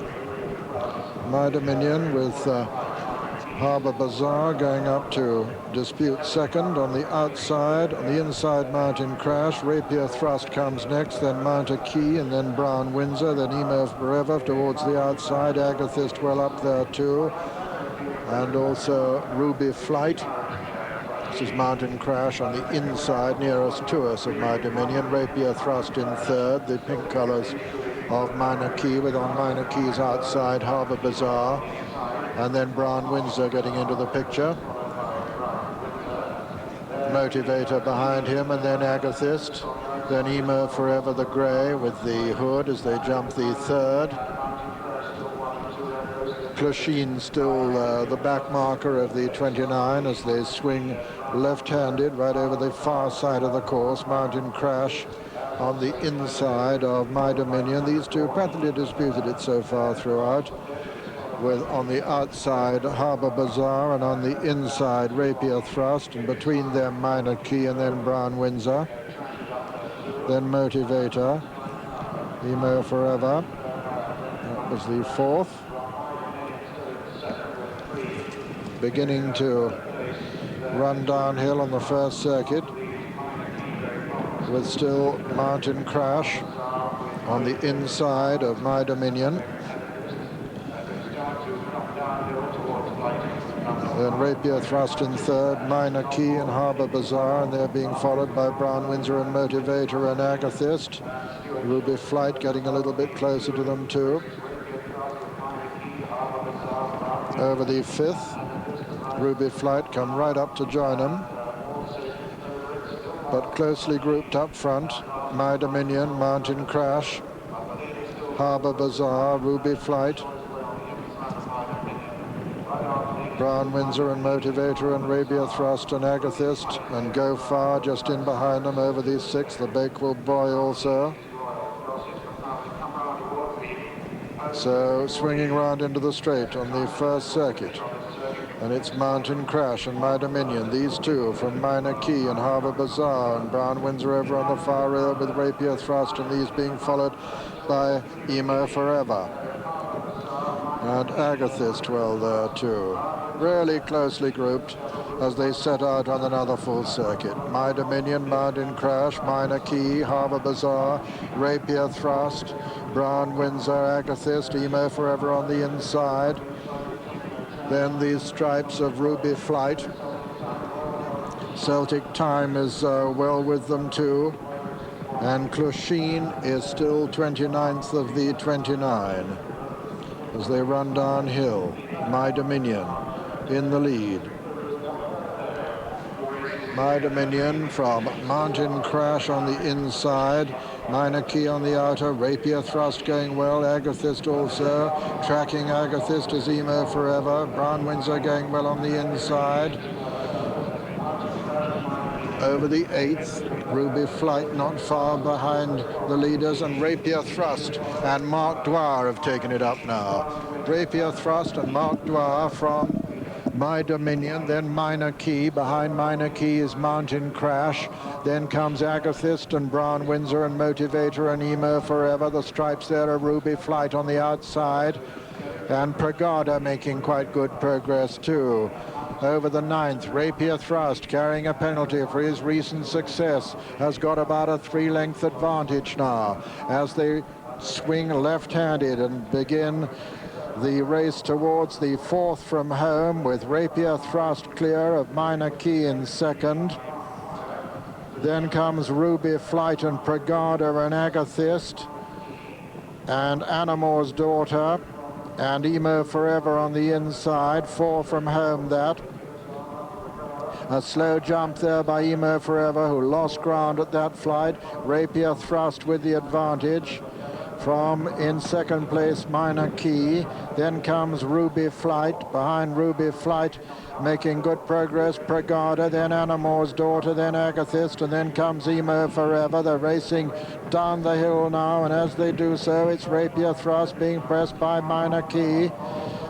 My Dominion with Harbour Bazaar going up to dispute 2nd on the outside. On the inside, Mountain Crash. Rapier Thrust comes next, then Mountain Key, and then Brown Windsor, then Emo Forever towards the outside. Agathis well up there too, and also Ruby Flight. This is Mountain Crash on the inside, nearest to us of My Dominion. Rapier Thrust in 3rd, the pink colours of Minor Key, with on Minor Key's outside Harbour Bazaar, and then Brown Windsor getting into the picture. Motivator behind him, and then Agathis, then Emo Forever the grey with the hood as they jump the 3rd. Clochine still the back marker of the 29 as they swing left-handed right over the far side of the course. Mountain Crash on the inside of My Dominion. These two practically disputed it so far throughout, with on the outside Harbour Bazaar and on the inside Rapier Thrust, and between them Minor Key and then Brown Windsor, then Motivator, Emo Forever. That was the fourth. Beginning to run downhill on the first circuit, with still Mountain Crash on the inside of My Dominion. Then Rapier Thrust in third, Minor Key and Harbour Bazaar, and they're being followed by Brown Windsor and Motivator and Agathyst. Ruby Flight getting a little bit closer to them too. Over the fifth, Ruby Flight come right up to join them, but closely grouped up front, My Dominion, Mountain Crash, Harbour Bazaar, Ruby Flight, Brown Windsor and Motivator and Rapier Thrust and Agathyst, and Go Far just in behind them over the sixth, the Bakewell Boy also. So swinging round into the straight on the first circuit. And it's Mountain Crash and My Dominion, these two from Minor Key and Harbour Bazaar, and Brown Windsor over on the far rail with Rapier Thrust, and these being followed by Emo Forever. And Agathyst well there too. Really closely grouped as they set out on another full circuit. My Dominion, Mountain Crash, Minor Key, Harbour Bazaar, Rapier Thrust, Brown Windsor, Agathyst, Emo Forever on the inside. Then these stripes of Ruby Flight. Celtic Time is well with them too. And Clochine is still 29th of the 29 as they run downhill. My Dominion in the lead. My Dominion from Mountain Crash on the inside, Minor Key on the outer, Rapier Thrust going well, Agathyst also, tracking Agathyst is Emo Forever, Brown Windsor going well on the inside. Over the eighth, Ruby Flight not far behind the leaders, and Rapier Thrust and Marc Dwyer have taken it up now. Rapier Thrust and Marc Dwyer from My Dominion, then Minor Key. Behind Minor Key is Mountain Crash. Then comes Agathyst and Brown Windsor and Motivator and Emo Forever. The stripes there are Ruby Flight on the outside. And Pragada making quite good progress too. Over the ninth, Rapier Thrust, carrying a penalty for his recent success, has got about a 3-length advantage now as they swing left-handed and begin the race towards the fourth from home, with Rapier Thrust clear of Minor Key in second. Then comes Ruby Flight and Pragada and Agathyst and Anamore's Daughter and Emo Forever on the inside. 4 from home that. A slow jump there by Emo Forever, who lost ground at that flight. Rapier Thrust with the advantage. From in second place, Minor Key. Then comes Ruby Flight. Behind Ruby Flight, making good progress, Pragada, then Anamore's Daughter, then Agathyst, and then comes Emo Forever. They're racing down the hill now, and as they do so, it's Rapier Thrust being pressed by Minor Key.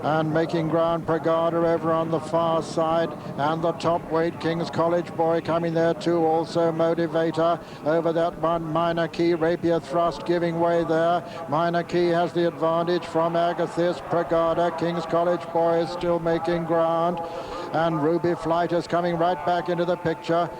And making ground, Pragada over on the far side, and the top weight, King's College Boy coming there too, also Motivator over that one, Minor Key, Rapier Thrust giving way there. Minor Key has the advantage from Agathyst, Pragada, King's College Boy is still making ground, and Ruby Flight is coming right back into the picture.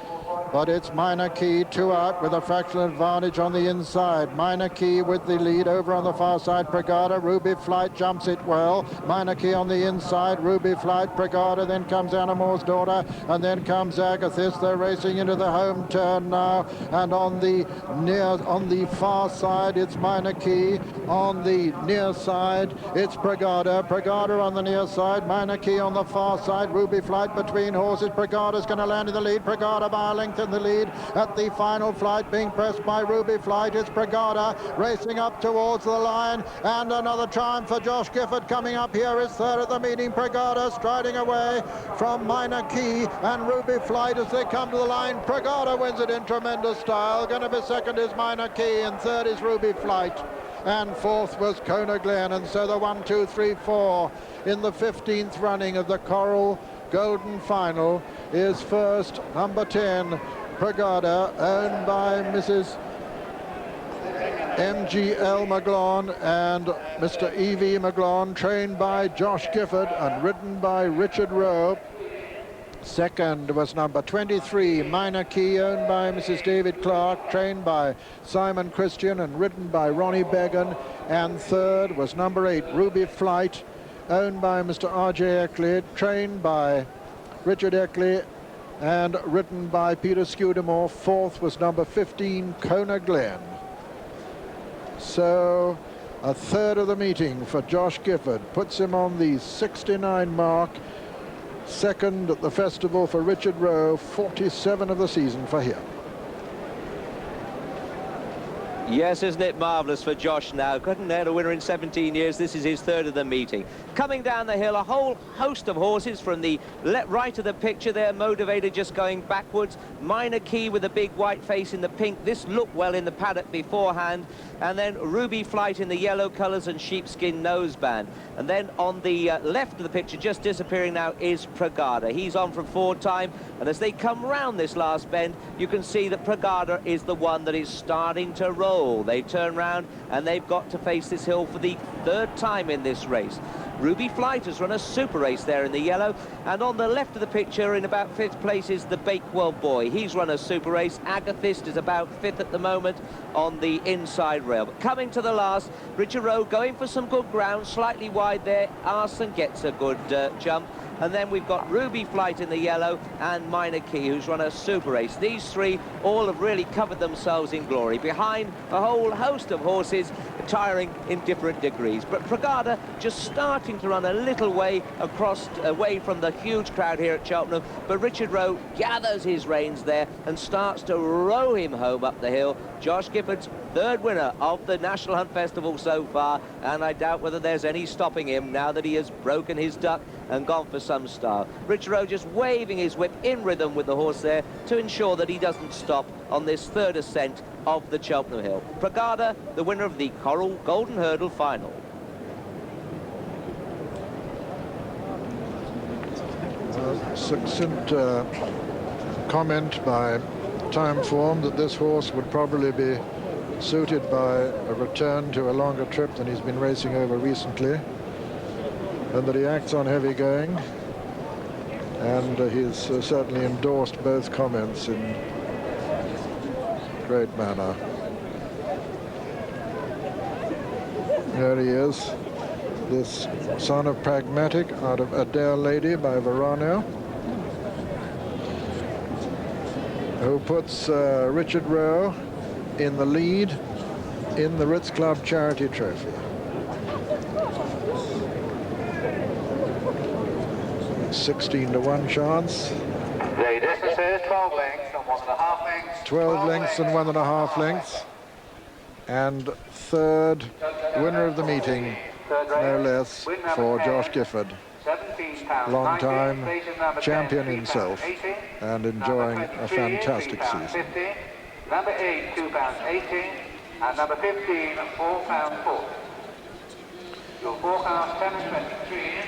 But it's Minor Key, 2 out with a fractional advantage on the inside. Minor Key with the lead over on the far side, Pragada. Ruby Flight jumps it well. Minor Key on the inside, Ruby Flight, Pragada, then comes Anamore's Daughter, and then comes Agathyst. They're racing into the home turn now, and on the far side, it's Minor Key. On the near side, it's Pragada. Pragada on the near side, Minor Key on the far side, Ruby Flight between horses. Pragada's going to land in the lead. Pragada by a length in the lead at the final flight, being pressed by Ruby Flight. It's Brigada racing up towards the line, and another triumph for Josh Gifford coming up here is third at the meeting. Brigada striding away from Minor Key and Ruby Flight as they come to the line. Brigada wins it in tremendous style. Going to be second is Minor Key, and third is Ruby Flight, and fourth was Kona Glen. And so the 1, 2, 3, 4 in the 15th running of the Coral Golden Final is first, number 10, Brigada, owned by Mrs. MGL McGlone and Mr. E.V. McGlone, trained by Josh Gifford and ridden by Richard Rowe. Second was number 23, Minor Key, owned by Mrs. David Clark, trained by Simon Christian and ridden by Ronnie Began. And third was number 8, Ruby Flight, owned by Mr. R.J. Eckley, trained by Richard Eckley and ridden by Peter Scudamore. Fourth was number 15, Kona Glen. So a third of the meeting for Josh Gifford puts him on the 69 mark. Second at the festival for Richard Rowe, 47 of the season for him. Yes, isn't it marvellous for Josh now? Couldn't nail a winner in 17 years. This is his third of the meeting. Coming down the hill, a whole host of horses from the right of the picture there, motivated, just going backwards. Minor Key with a big white face in the pink. This looked well in the paddock beforehand. And then Ruby Flight in the yellow colours and sheepskin noseband. And then on the left of the picture, just disappearing now, is Brigada. He's on from forward time. And as they come round this last bend, you can see that Brigada is the one that is starting to roll. They turn round and they've got to face this hill for the third time in this race. Ruby Flight has run a super race there in the yellow, and on the left of the picture in about 5th place is the Bakewell Boy. He's run a super race. Agathist is about 5th at the moment on the inside rail. But coming to the last, Richard Rowe going for some good ground, slightly wide there. Arson gets a good jump. And then we've got Ruby Flight in the yellow and Minor Key, who's run a super race. These three all have really covered themselves in glory, behind a whole host of horses tiring in different degrees. But Brigada just starting to run a little way across, away from the huge crowd here at Cheltenham. But Richard Rowe gathers his reins there and starts to row him home up the hill. Josh Gifford's third winner of the National Hunt Festival so far, and I doubt whether there's any stopping him now that he has broken his duck and gone for some style. Richard Rowe just waving his whip in rhythm with the horse there to ensure that he doesn't stop on this third ascent of the Cheltenham Hill. Brigada, the winner of the Coral Golden Hurdle Final. Succinct comment by Timeform that this horse would probably be suited by a return to a longer trip than he's been racing over recently, and that he acts on heavy going, and he's certainly endorsed both comments in great manner. There he is, this son of Pragmatic out of Adair Lady by Verano, who puts Richard Rowe in the lead in the Ritz Club Charity Trophy. 16-to-1 chance. The distance is 12 lengths and 1.5 lengths. 12 lengths and 1.5 lengths. And third winner of the meeting, no less, for Josh Gifford. Long-time champion himself and enjoying a fantastic season. Number 8, £2.18, and number 15, £4.40. Your forecast 10 and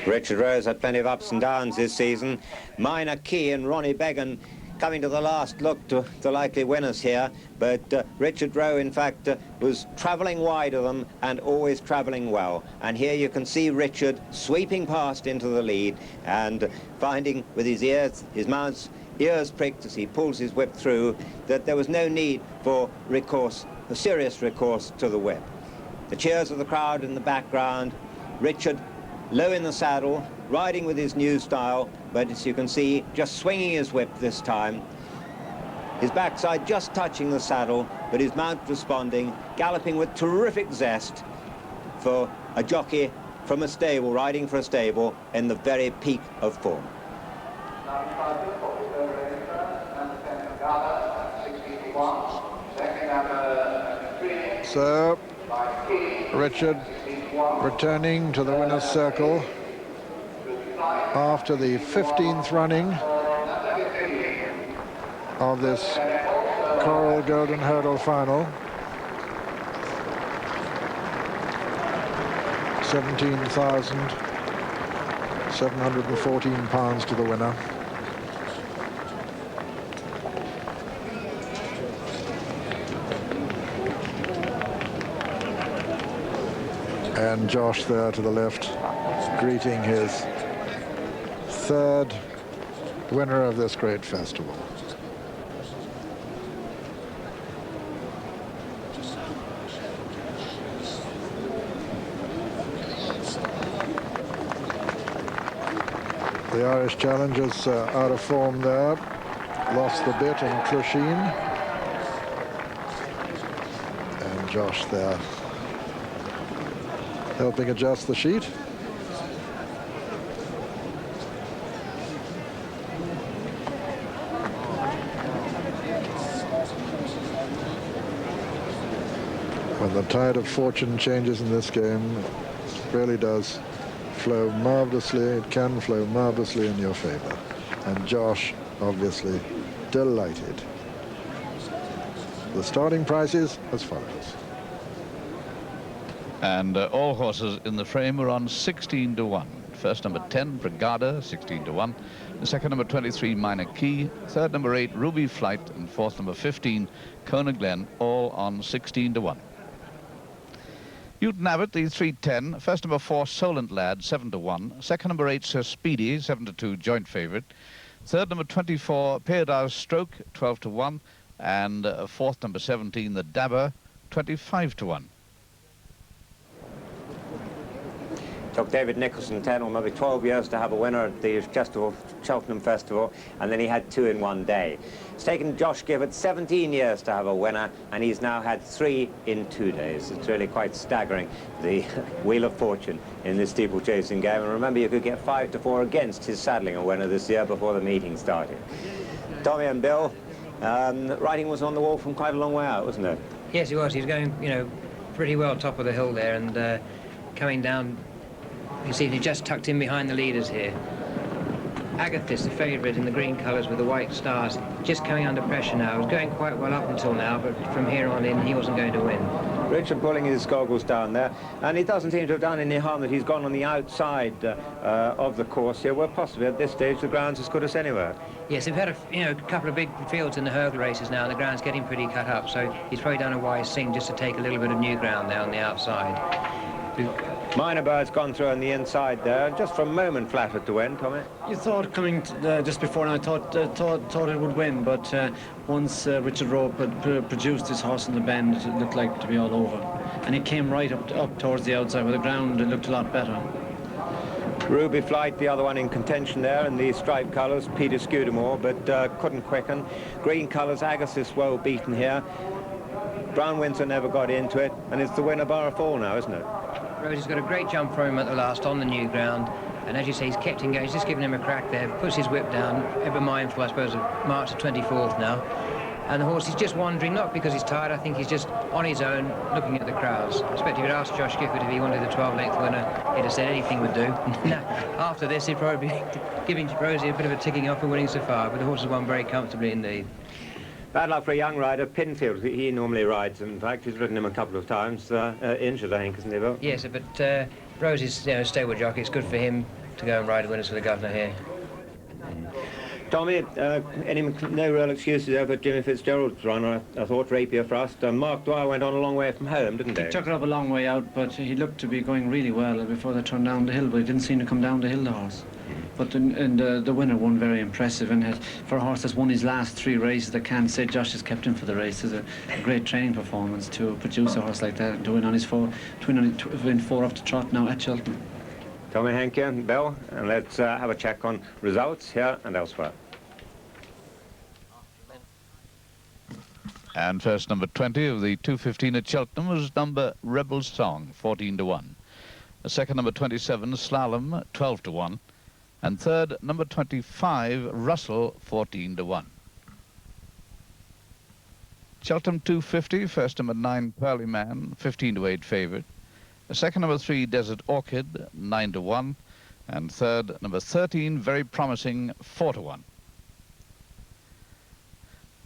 23. Richard Rowe's had plenty of ups and downs this season. Minor Key and Ronnie Began coming to the last look to the likely winners here, but Richard Rowe, in fact, was travelling wide of them and always travelling well. And here you can see Richard sweeping past into the lead and finding with his ears, his mouth's ears pricked as he pulls his whip through, that there was no need for recourse, a serious recourse to the whip. The cheers of the crowd in the background, Richard low in the saddle, riding with his new style, but as you can see, just swinging his whip this time. His backside just touching the saddle, but his mount responding, galloping with terrific zest for a jockey from a stable, riding for a stable in the very peak of form. So, Richard returning to the winner's circle after the 15th running of this Coral Golden Hurdle final. 17,714 pounds to the winner. And Josh there to the left, greeting his third winner of this great festival. The Irish challengers out of form there, lost the bit in Clushin. And Josh there helping adjust the sheet. When the tide of fortune changes in this game, it really does flow marvelously. It can flow marvelously in your favor. And Josh, obviously, delighted. The starting prices as follows. And all horses in the frame are on 16 to 1. First number 10, Brigada, 16 to 1. The second number 23, Minor Key. Third number 8, Ruby Flight. And fourth number 15, Kona Glen, all on 16 to 1. Newton Abbott, the 310. First number 4, Solent Lad, 7 to 1. Second number 8, Sir Speedy, 7 to 2, joint favourite. Third number 24, Peardow's Stroke, 12 to 1. And fourth number 17, the Dabber, 25 to 1. Took David Nicholson 10 or maybe 12 years to have a winner at the Cheltenham Festival, and then he had 2 in one day. It's taken Josh Gibbett 17 years to have a winner, and he's now had 3 in 2 days. It's really quite staggering, the wheel of fortune in this steeplechasing game. And remember, you could get 5 to 4 against his saddling a winner this year before the meeting started. Tommy and Bill, writing was on the wall from quite a long way out, wasn't it? Yes, he was. He was going, you know, pretty well top of the hill there, and coming down. You see, he just tucked in behind the leaders here. Agathis, the favourite in the green colours with the white stars, just coming under pressure now. It was going quite well up until now, but from here on in, he wasn't going to win. Richard pulling his goggles down there, and he doesn't seem to have done any harm that he's gone on the outside of the course here, where possibly at this stage the ground's as good as anywhere. Yes, they've had a couple of big fields in the hurdle races now, and the ground's getting pretty cut up, so he's probably done a wise thing just to take a little bit of new ground there on the outside. Minor Bird's gone through on the inside there, just for a moment flattered to win, Tommy. You thought coming just before, and I thought it would win, but once Richard Rope had produced his horse in the bend, it looked like to be all over. And he came right up towards the outside where the ground looked a lot better. Ruby Flight, the other one in contention there in the striped colours, Peter Scudamore, but couldn't quicken. Green colours, Agassiz well beaten here. Brown Windsor never got into it, and it's the winner bar a fall now, isn't it? Rosie's got a great jump from him at the last on the new ground, and as you say, he's kept engaged, just giving him a crack there, puts his whip down, ever mindful, I suppose, of March the 24th now. And the horse is just wandering, not because he's tired, I think he's just on his own, looking at the crowds. I expect if you'd asked Josh Gifford if he wanted the 12-length winner, he'd have said anything would do. Now, after this, he'd probably be giving Rosie a bit of a ticking off for winning so far, but the horse has won very comfortably indeed. Bad luck for a young rider, Pinfield. He normally rides him. In fact, he's ridden him a couple of times. Injured, I think, isn't he, Bill? Yes, but Rosie's stable jockey. It's good for him to go and ride winners for the governor here. Tommy, no real excuses there for Jimmy Fitzgerald's run, I thought, Rapier Frost. Mark Dwyer went on a long way from home, didn't he? He took it up a long way out, but he looked to be going really well before they turned down the hill, but he didn't seem to come down the hill, the horse. But the winner won very impressive, and for a horse that's won his last 3 races, I can't say Josh has kept him for the race. It's a great training performance to produce a horse like that and to win on his 4 off the trot now at Cheltenham. Tommy, Henke and Bill, and let's have a check on results here and elsewhere. And first number 20 of the 2:15 at Cheltenham was number Rebel Song, 14 to 1. The second number 27, Slalom, 12 to 1. And third, number 25, Russell, 14 to 1. Cheltenham 250, first number 9, Pearlyman, 15-8 favourite. Second number 3, Desert Orchid, 9-1. And third, number 13, Very Promising, 4-1.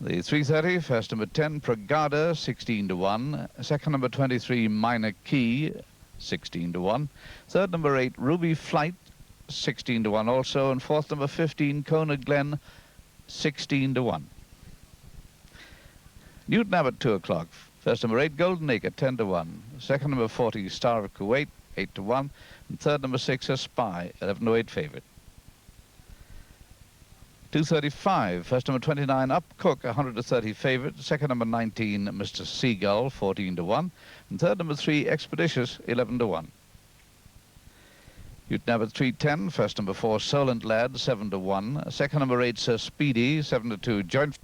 The 330, first number 10, Pragada, 16-1. Second number 23, Minor Key, 16-1. Third number 8, Ruby Flight, 16-1 also. And fourth number 15, Kona Glen, 16-1. Newton Abbott, 2 o'clock. First number 8, Golden Acre, 10-1. Second number 40, Star of Kuwait, 8-1. And third number 6, A Spy, 11-8 favourite. 235, first number 29, Up Cook, 130 favourite. Second number 19, Mr. Seagull, 14-1. And third number 3, Expeditious, 11-1. Newton Abbott 310, first number 4, Solent Lad, 7-1. Second number 8, Sir Speedy, 7-2. Joint.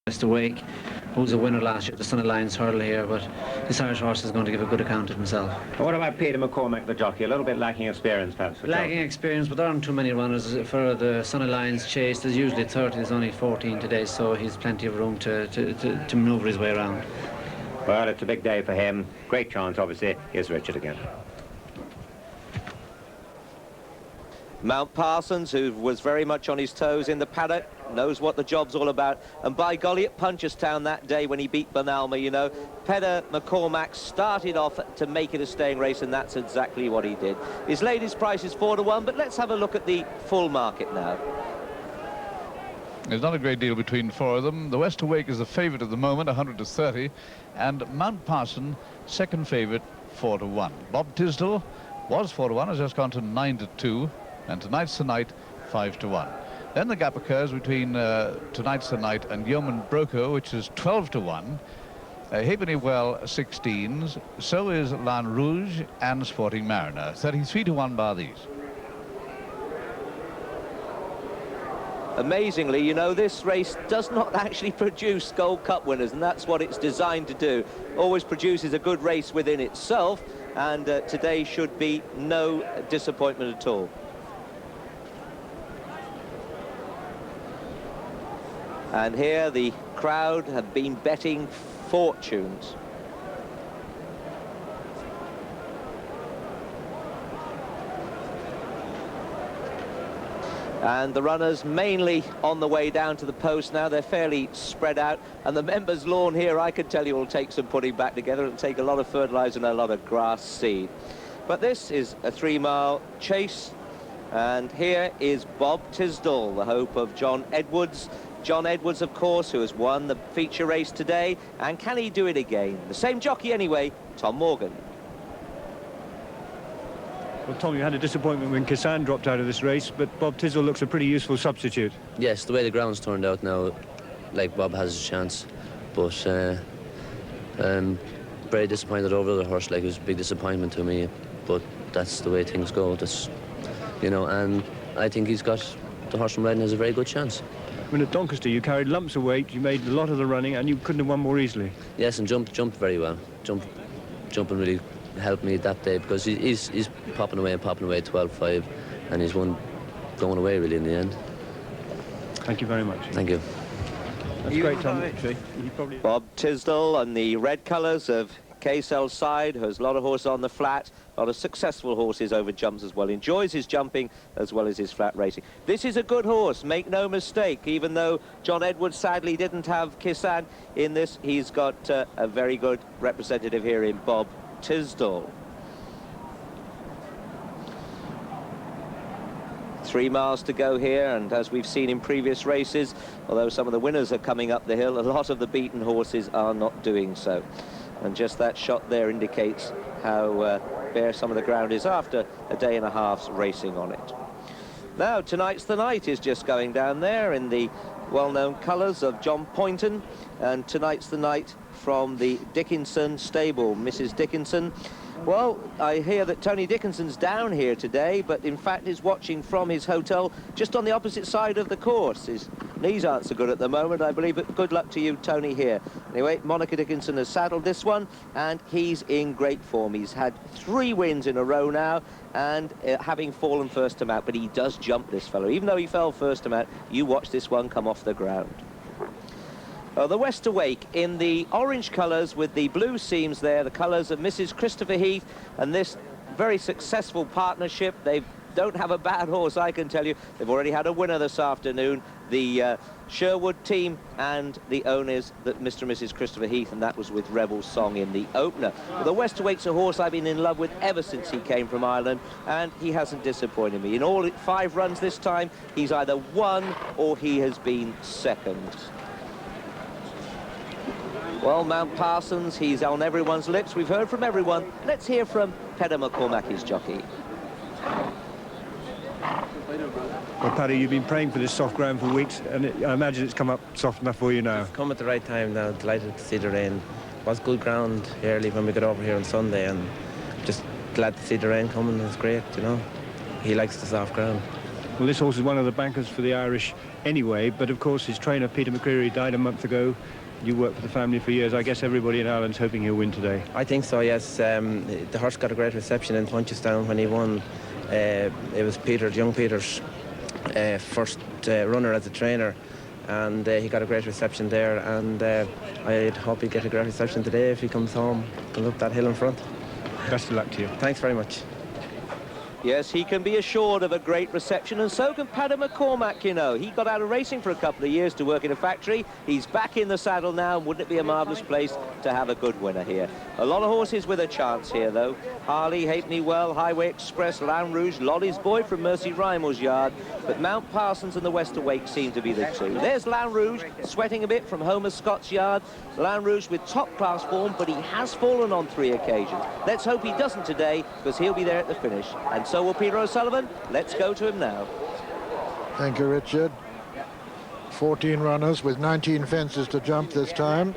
Mr. Wake, who was a winner last year at the Sun Alliance hurdle here, but this Irish horse is going to give a good account of himself. What about Peter McCormack, the jockey? A little bit lacking experience, perhaps? Lacking experience, but there aren't too many runners for the Sun Alliance chase. There's usually 30, there's only 14 today, so he's plenty of room to manoeuvre his way around. Well, it's a big day for him. Great chance, obviously. Here's Richard again. Mount Parsons, who was very much on his toes in the paddock, knows what the job's all about. And by golly, at Punchestown that day when he beat Benalma, you know, Peter McCormack started off to make it a staying race, and that's exactly what he did. His latest price is 4-1, but let's have a look at the full market now. There's not a great deal between 4 of them. The West Awake is the favourite at the moment, 100-30, and Mount Parson, second favourite, 4-1. Bob Tisdall was 4-1, has just gone to 9-2, and tonight's the night, 5-1. Then the gap occurs between tonight's the night and Yeoman Broco, which is 12-1. Halfpenny Well, 16s. So is Lan Rouge and Sporting Mariner, 33-1 bar these. Amazingly, you know, this race does not actually produce Gold Cup winners, and that's what it's designed to do. Always produces a good race within itself, and today should be no disappointment at all. And here the crowd have been betting fortunes. And the runners mainly on the way down to the post now. They're fairly spread out. And the members' lawn here, I can tell you, will take some putting back together. It'll take a lot of fertilizer and a lot of grass seed. But this is a 3-mile chase. And here is Bob Tisdall, the hope of John Edwards. John Edwards, of course, who has won the feature race today. And can he do it again? The same jockey anyway, Tom Morgan. Well, Tom, you had a disappointment when Kissan dropped out of this race, but Bob Tisdall looks a pretty useful substitute. Yes, the way the ground's turned out now, like, Bob has a chance. But very disappointed over the horse. Like, it was a big disappointment to me. But that's the way things go. That's, you know, and I think he's got, the horse from Redden has a very good chance. I mean, at Doncaster, you carried lumps of weight, you made a lot of the running, and you couldn't have won more easily. Yes, and jumped very well. Jumping really helped me that day, because he's popping away, 12-5, and he's one going away really in the end. Thank you very much. Thank you. That's great, Tom. Bob Tisdall and the red colours of KSL's side, who has a lot of horses on the flat, a lot of successful horses over jumps as well, enjoys his jumping as well as his flat racing. This is a good horse, make no mistake, even though John Edwards sadly didn't have Kissan in this, he's got a very good representative here in Bob Tisdall. 3 miles to go here, and as we've seen in previous races, although some of the winners are coming up the hill, a lot of the beaten horses are not doing so. And just that shot there indicates how bare some of the ground is after a day and a half's racing on it. Now, tonight's the night is just going down there in the well-known colours of John Poynton, and tonight's the night from the Dickinson stable. Mrs. Dickinson, well, I hear that Tony Dickinson's down here today, but in fact is watching from his hotel just on the opposite side of the course. His knees aren't so good at the moment, I believe, but good luck to you, Tony, here. Anyway, Monica Dickinson has saddled this one, and he's in great form. He's had 3 wins in a row now, and having fallen first to mount, but he does jump, this fellow. Even though he fell first to mount, you watch this one come off the ground. The Wester Wake in the orange colours with the blue seams there, the colours of Mrs. Christopher Heath and this very successful partnership. They don't have a bad horse, I can tell you. They've already had a winner this afternoon, the Sherwood team, and the owners, that Mr. and Mrs. Christopher Heath, and that was with Rebel Song in the opener. Well, the Wester Wake's a horse I've been in love with ever since he came from Ireland, and he hasn't disappointed me. In all 5 runs this time, he's either won or he has been second. Well, Mount Parsons, he's on everyone's lips. We've heard from everyone. Let's hear from Peter McCormack, his jockey. Well, Paddy, you've been praying for this soft ground for weeks, and I imagine it's come up soft enough for you now. It's come at the right time now. Delighted to see the rain. It was good ground early when we got over here on Sunday, and just glad to see the rain coming. It's great, you know. He likes the soft ground. Well, this horse is one of the bankers for the Irish anyway, but of course his trainer, Peter McCreary, died a month ago. You worked for the family for years. I guess everybody in Ireland's hoping he'll win today. I think so, yes. The horse got a great reception in Punchestown when he won. It was young Peter's first runner as a trainer, and he got a great reception there, and I'd hope he'd get a great reception today if he comes home and up that hill in front. Best of luck to you. Thanks very much. Yes, he can be assured of a great reception, and so can Paddy McCormack, you know. He got out of racing for a couple of years to work in a factory. He's back in the saddle now, and wouldn't it be a marvellous place to have a good winner here? A lot of horses with a chance here, though. Harley, Halfpenny Well, Highway Express, Land Rouge, Lolly's Boy from Mercy Rymel's yard, but Mount Parsons and the Wester Wake seem to be the two. There's Land Rouge, sweating a bit from Homer Scott's yard. Land Rouge with top-class form, but he has fallen on 3 occasions. Let's hope he doesn't today, because he'll be there at the finish. And so will Peter O'Sullivan. Let's go to him now. Thank you, Richard. 14 runners with 19 fences to jump this time.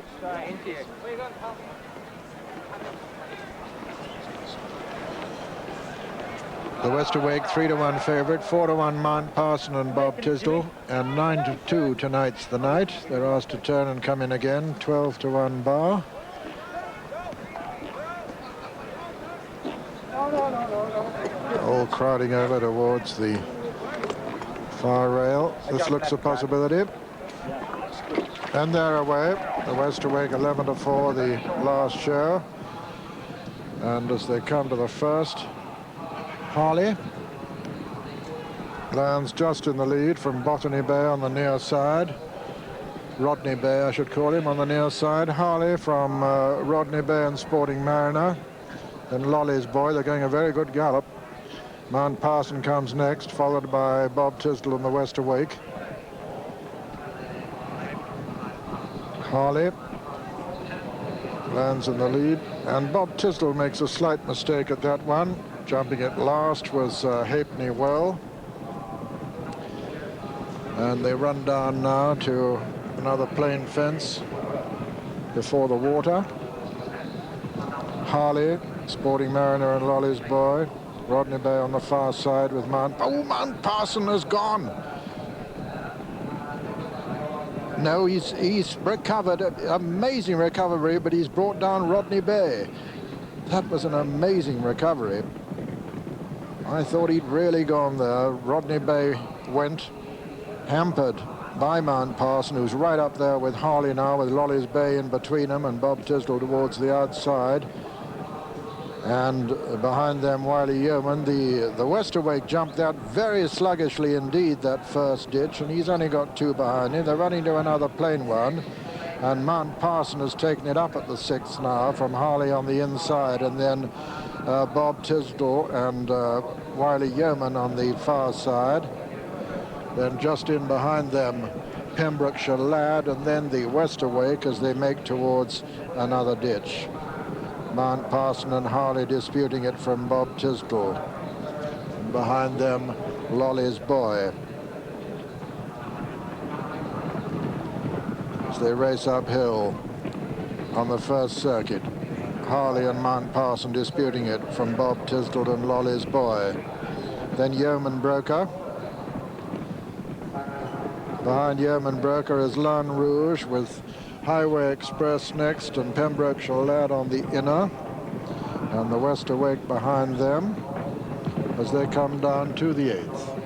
The Wester Wake 3-1 favourite, 4-1 Mount Parson and Bob Tisdall, and 9-2 tonight's the night. They're asked to turn and come in again, 12-1 Bar. All crowding over towards the far rail. This looks a possibility. And they're away. The Wester Wake 11-4, the last show. And as they come to the first, Harley lands just in the lead from Botany Bay on the near side. Rodney Bay, I should call him, on the near side. Harley from Rodney Bay and Sporting Mariner. Then Lolly's Boy, they're going a very good gallop. Mount Parson comes next, followed by Bob Tisdall and the Wester Wake. Harley lands in the lead, and Bob Tisdall makes a slight mistake at that one. Jumping it last was Halfpenny Well. And they run down now to another plain fence before the water. Harley, Sporting Mariner and Lolly's Boy. Rodney Bay on the far side with Mount Parson has gone. No, he's recovered, amazing recovery, but he's brought down Rodney Bay. That was an amazing recovery. I thought he'd really gone there. Rodney Bay went, hampered by Mount Parson, who's right up there with Harley now, with Lolly's Bay in between them and Bob Tisdall towards the outside. And behind them, Wiley Yeoman. The Wester Wake jumped that very sluggishly indeed, that first ditch, and he's only got 2 behind him. They're running to another plain one, and Mount Parson has taken it up at the 6th now from Harley on the inside, and then Bob Tisdall and Wiley Yeoman on the far side. Then just in behind them, Pembrokeshire Lad, and then the Wester Wake as they make towards another ditch. Mount Parson and Harley disputing it from Bob Tisdall. Behind them, Lolly's Boy. As they race uphill. on the first circuit. Harley and Mount Parson disputing it from Bob Tisdall and Lolly's Boy. Then Yeoman Broker. Behind Yeoman Broker is Lan Rouge with Highway Express next and Pembrokeshire Lad on the inner. And the West Awake behind them as they come down to the 8th.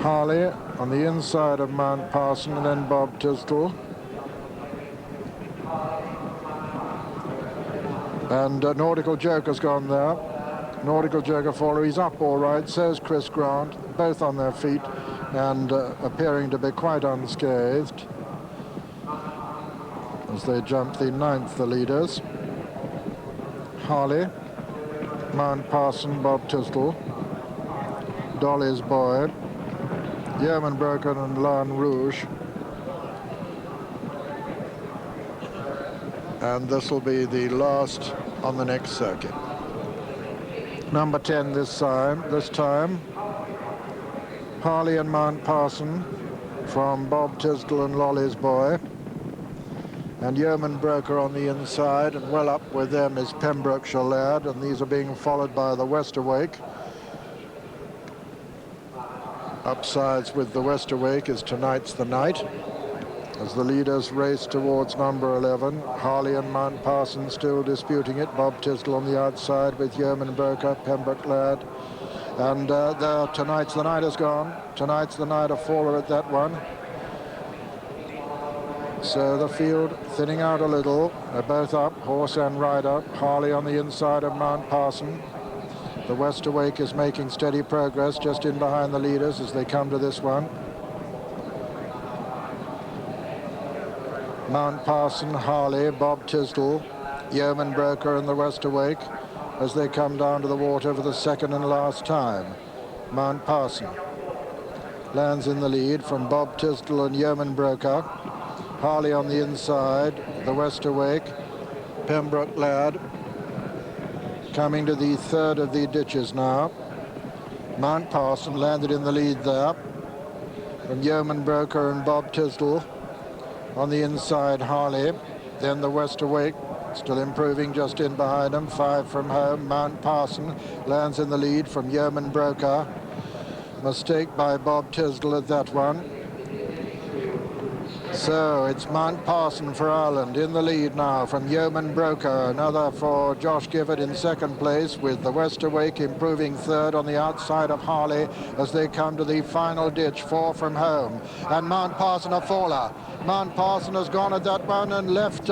Harley on the inside of Mount Parson and then Bob Tisdall. And Nautical Joker's gone there. Nautical Joker follower, he's up all right, says Chris Grant, both on their feet and appearing to be quite unscathed as they jump the 9th, the leaders. Harley, Mount Parson, Bob Tisdall, Dolly's Boy, Yeoman Broker and Lan Rouge. And this will be the last on the next circuit. Number 10 this time, Harley and Mount Parson from Bob Tisdall and Lolly's Boy. And Yeoman Broker on the inside, and well up with them is Pembrokeshire Lad, and these are being followed by the West Awake. Upsides with the West Awake is Tonight's the Night. As the leaders race towards number 11, Harley and Mount Parson still disputing it. Bob Tisdall on the outside with Yeoman Broker, Pembroke Lad. And there, Tonight's the Night is gone. Tonight's the Night, a faller at that one. So the field thinning out a little. They're both up, horse and rider. Harley on the inside of Mount Parson. The West Awake is making steady progress just in behind the leaders as they come to this one. Mount Parson, Harley, Bob Tisdall, Yeoman Broker and the West Awake as they come down to the water for the second and last time. Mount Parson lands in the lead from Bob Tisdall and Yeoman Broker. Harley on the inside, the West Awake, Pembroke Lad coming to the 3rd of the ditches now. Mount Parson landed in the lead there from Yeoman Broker and Bob Tisdall. On the inside, Harley, then the West Awake, still improving just in behind them. 5 from home. Mount Parson lands in the lead from Yeoman Broker. Mistake by Bob Tisdall at that one. So it's Mount Parson for Ireland in the lead now from Yeoman Broker. Another for Josh Gifford in second place, with the West Awake improving 3rd on the outside of Harley as they come to the final ditch. 4 from home. And Mount Parson a faller. Mount Parson has gone at that one and left.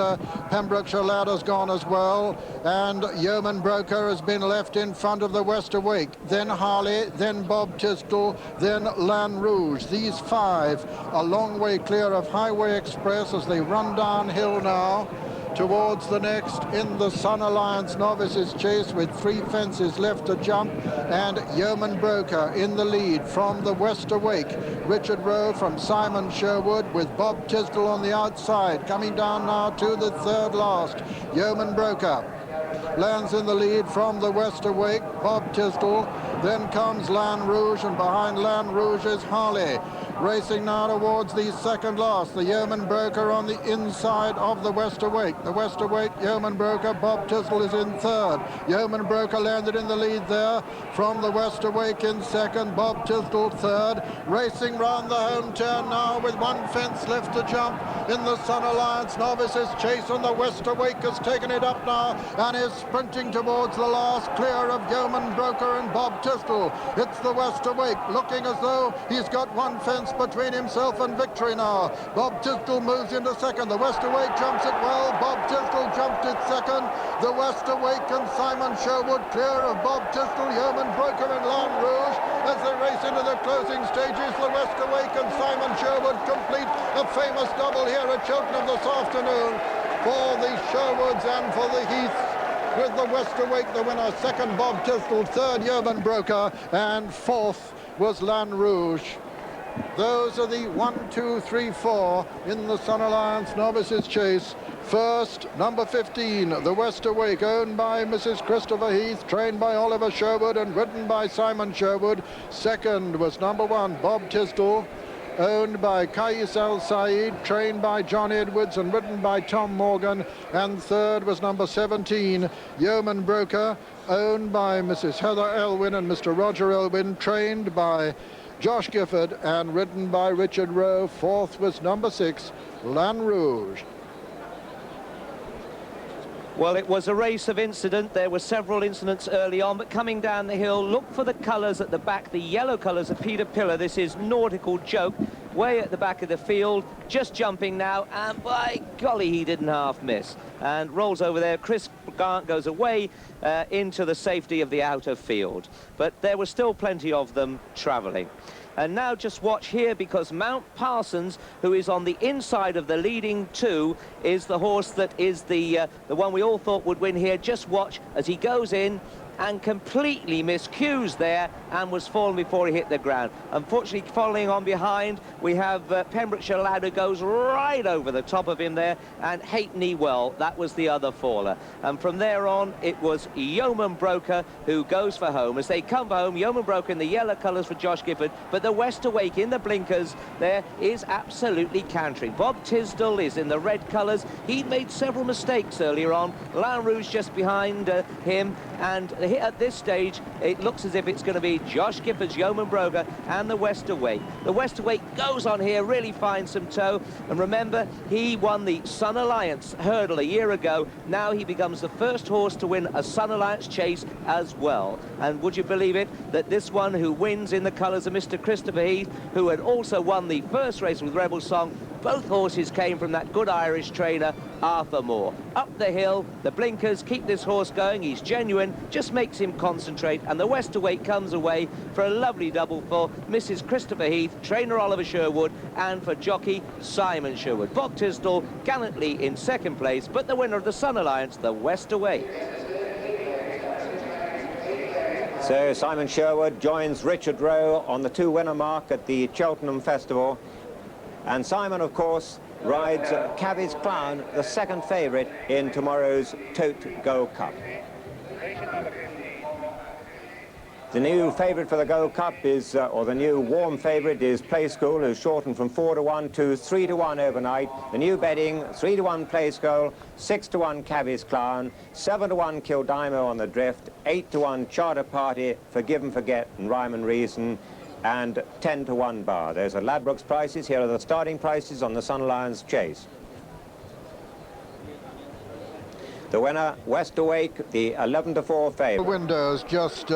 Pembrokeshire Lad has gone as well. And Yeoman Broker has been left in front of the West Awake. Then Harley, then Bob Tisdall, then Lan Rouge. These 5 a long way clear of Highway Express as they run downhill now towards the next in the Sun Alliance Novices Chase with 3 fences left to jump, and Yeoman Broker in the lead from the West Awake. Richard Rowe from Simon Sherwood with Bob Tisdall on the outside, coming down now to the 3rd last. Yeoman Broker lands in the lead from the West Awake, Bob Tisdall. Then comes Lan Rouge, and behind Lan Rouge is Harley. Racing now towards the 2nd last. The Yeoman Broker on the inside of the West Awake. The West Awake, Yeoman Broker, Bob Tisdall is in 3rd. Yeoman Broker landed in the lead there from the West Awake in 2nd. Bob Tisdall 3rd. Racing round the home turn now with 1 fence left to jump in the Sun Alliance Novices Chase, and the West Awake has taken it up now and is sprinting towards the last, clear of Yeoman Broker and Bob Tisdall. It's the West Awake looking as though he's got 1 fence between himself and victory now. Bob Tisdall moves into 2nd. The West Awake jumps it well. Bob Tisdall jumped it 2nd. The West Awake and Simon Sherwood clear of Bob Tisdall, Yeoman Broker and Lan Rouge as they race into the closing stages. The West Awake and Simon Sherwood complete a famous double here at Cheltenham this afternoon for the Sherwoods and for the Heaths, with the West Awake the winner. 2nd Bob Tisdall, 3rd Yeoman Broker, and 4th was Lan Rouge. Those are the 1, 2, 3, 4 in the Sun Alliance Novices Chase. First, number 15, the West Awake, owned by Mrs. Christopher Heath, trained by Oliver Sherwood and ridden by Simon Sherwood. Second was number 1, Bob Tisdall. owned by Kais Al Said, trained by John Edwards and ridden by Tom Morgan. And third was number 17, Yeoman Broker, owned by Mrs. Heather Elwyn and Mr. Roger Elwyn, trained by Josh Gifford and ridden by Richard Rowe. Fourth was number 6, Lan Rouge. Well, it was a race of incident. There were several incidents early on, but coming down the hill, look for the colours at the back, the yellow colours of Peter Pillar. This is Nautical Joke, way at the back of the field, just jumping now, and by golly, he didn't half miss. And rolls over there. Chris Grant goes away into the safety of the outer field. But there were still plenty of them travelling. And now just watch here, because Mount Parsons, who is on the inside of the leading two, is the horse that is the one we all thought would win here. Just watch as he goes in and completely miscues there and was fallen before he hit the ground. Unfortunately, following on behind, we have Pembrokeshire Lad, who goes right over the top of him there, and Halfpenny Well, that was the other faller. And from there on, it was Yeoman Broker who goes for home. As they come for home, Yeoman Broker in the yellow colours for Josh Gifford, but the West Awake in the blinkers there is absolutely cantering. Bob Tisdall is in the red colours. He made several mistakes earlier on. Lan Rouge just behind him, and at this stage, it looks as if it's going to be Josh Gifford's Yeoman Broker and the West Awake. The West Awake goes on here, really finds some toe, and remember, he won the Sun Alliance hurdle a year ago. Now he becomes the first horse to win a Sun Alliance chase as well. And would you believe it, that this one who wins in the colours of Mr. Christopher Heath, who had also won the first race with Rebel Song, both horses came from that good Irish trainer, Arthur Moore. Up the hill, the blinkers keep this horse going. He's genuine, just makes him concentrate, and the West Awake comes away for a lovely double for Mrs. Christopher Heath, trainer Oliver Sherwood, and for jockey Simon Sherwood. Bob Tisdall gallantly in second place, but the winner of the Sun Alliance, the West Awake. So Simon Sherwood joins Richard Rowe on the two-winner mark at the Cheltenham Festival. And Simon, of course, rides Cabby's Clown, the second favourite in tomorrow's Tote Gold Cup. The new favourite for the Gold Cup is, or the new warm favourite is Play School, who's shortened from 4-1 to 3-1 overnight. The new betting, 3-1 Play School, 6-1 Cabby's Clown, 7-1 Kildimo on the Drift, 8-1 Charter Party, Forgive and Forget and Rhyme and Reason, and 10-1 Bar. There's a Ladbrokes prices. Here are the starting prices on the Sun Alliance Chase. The winner, West Awake, the 11-4 favourite. The windows just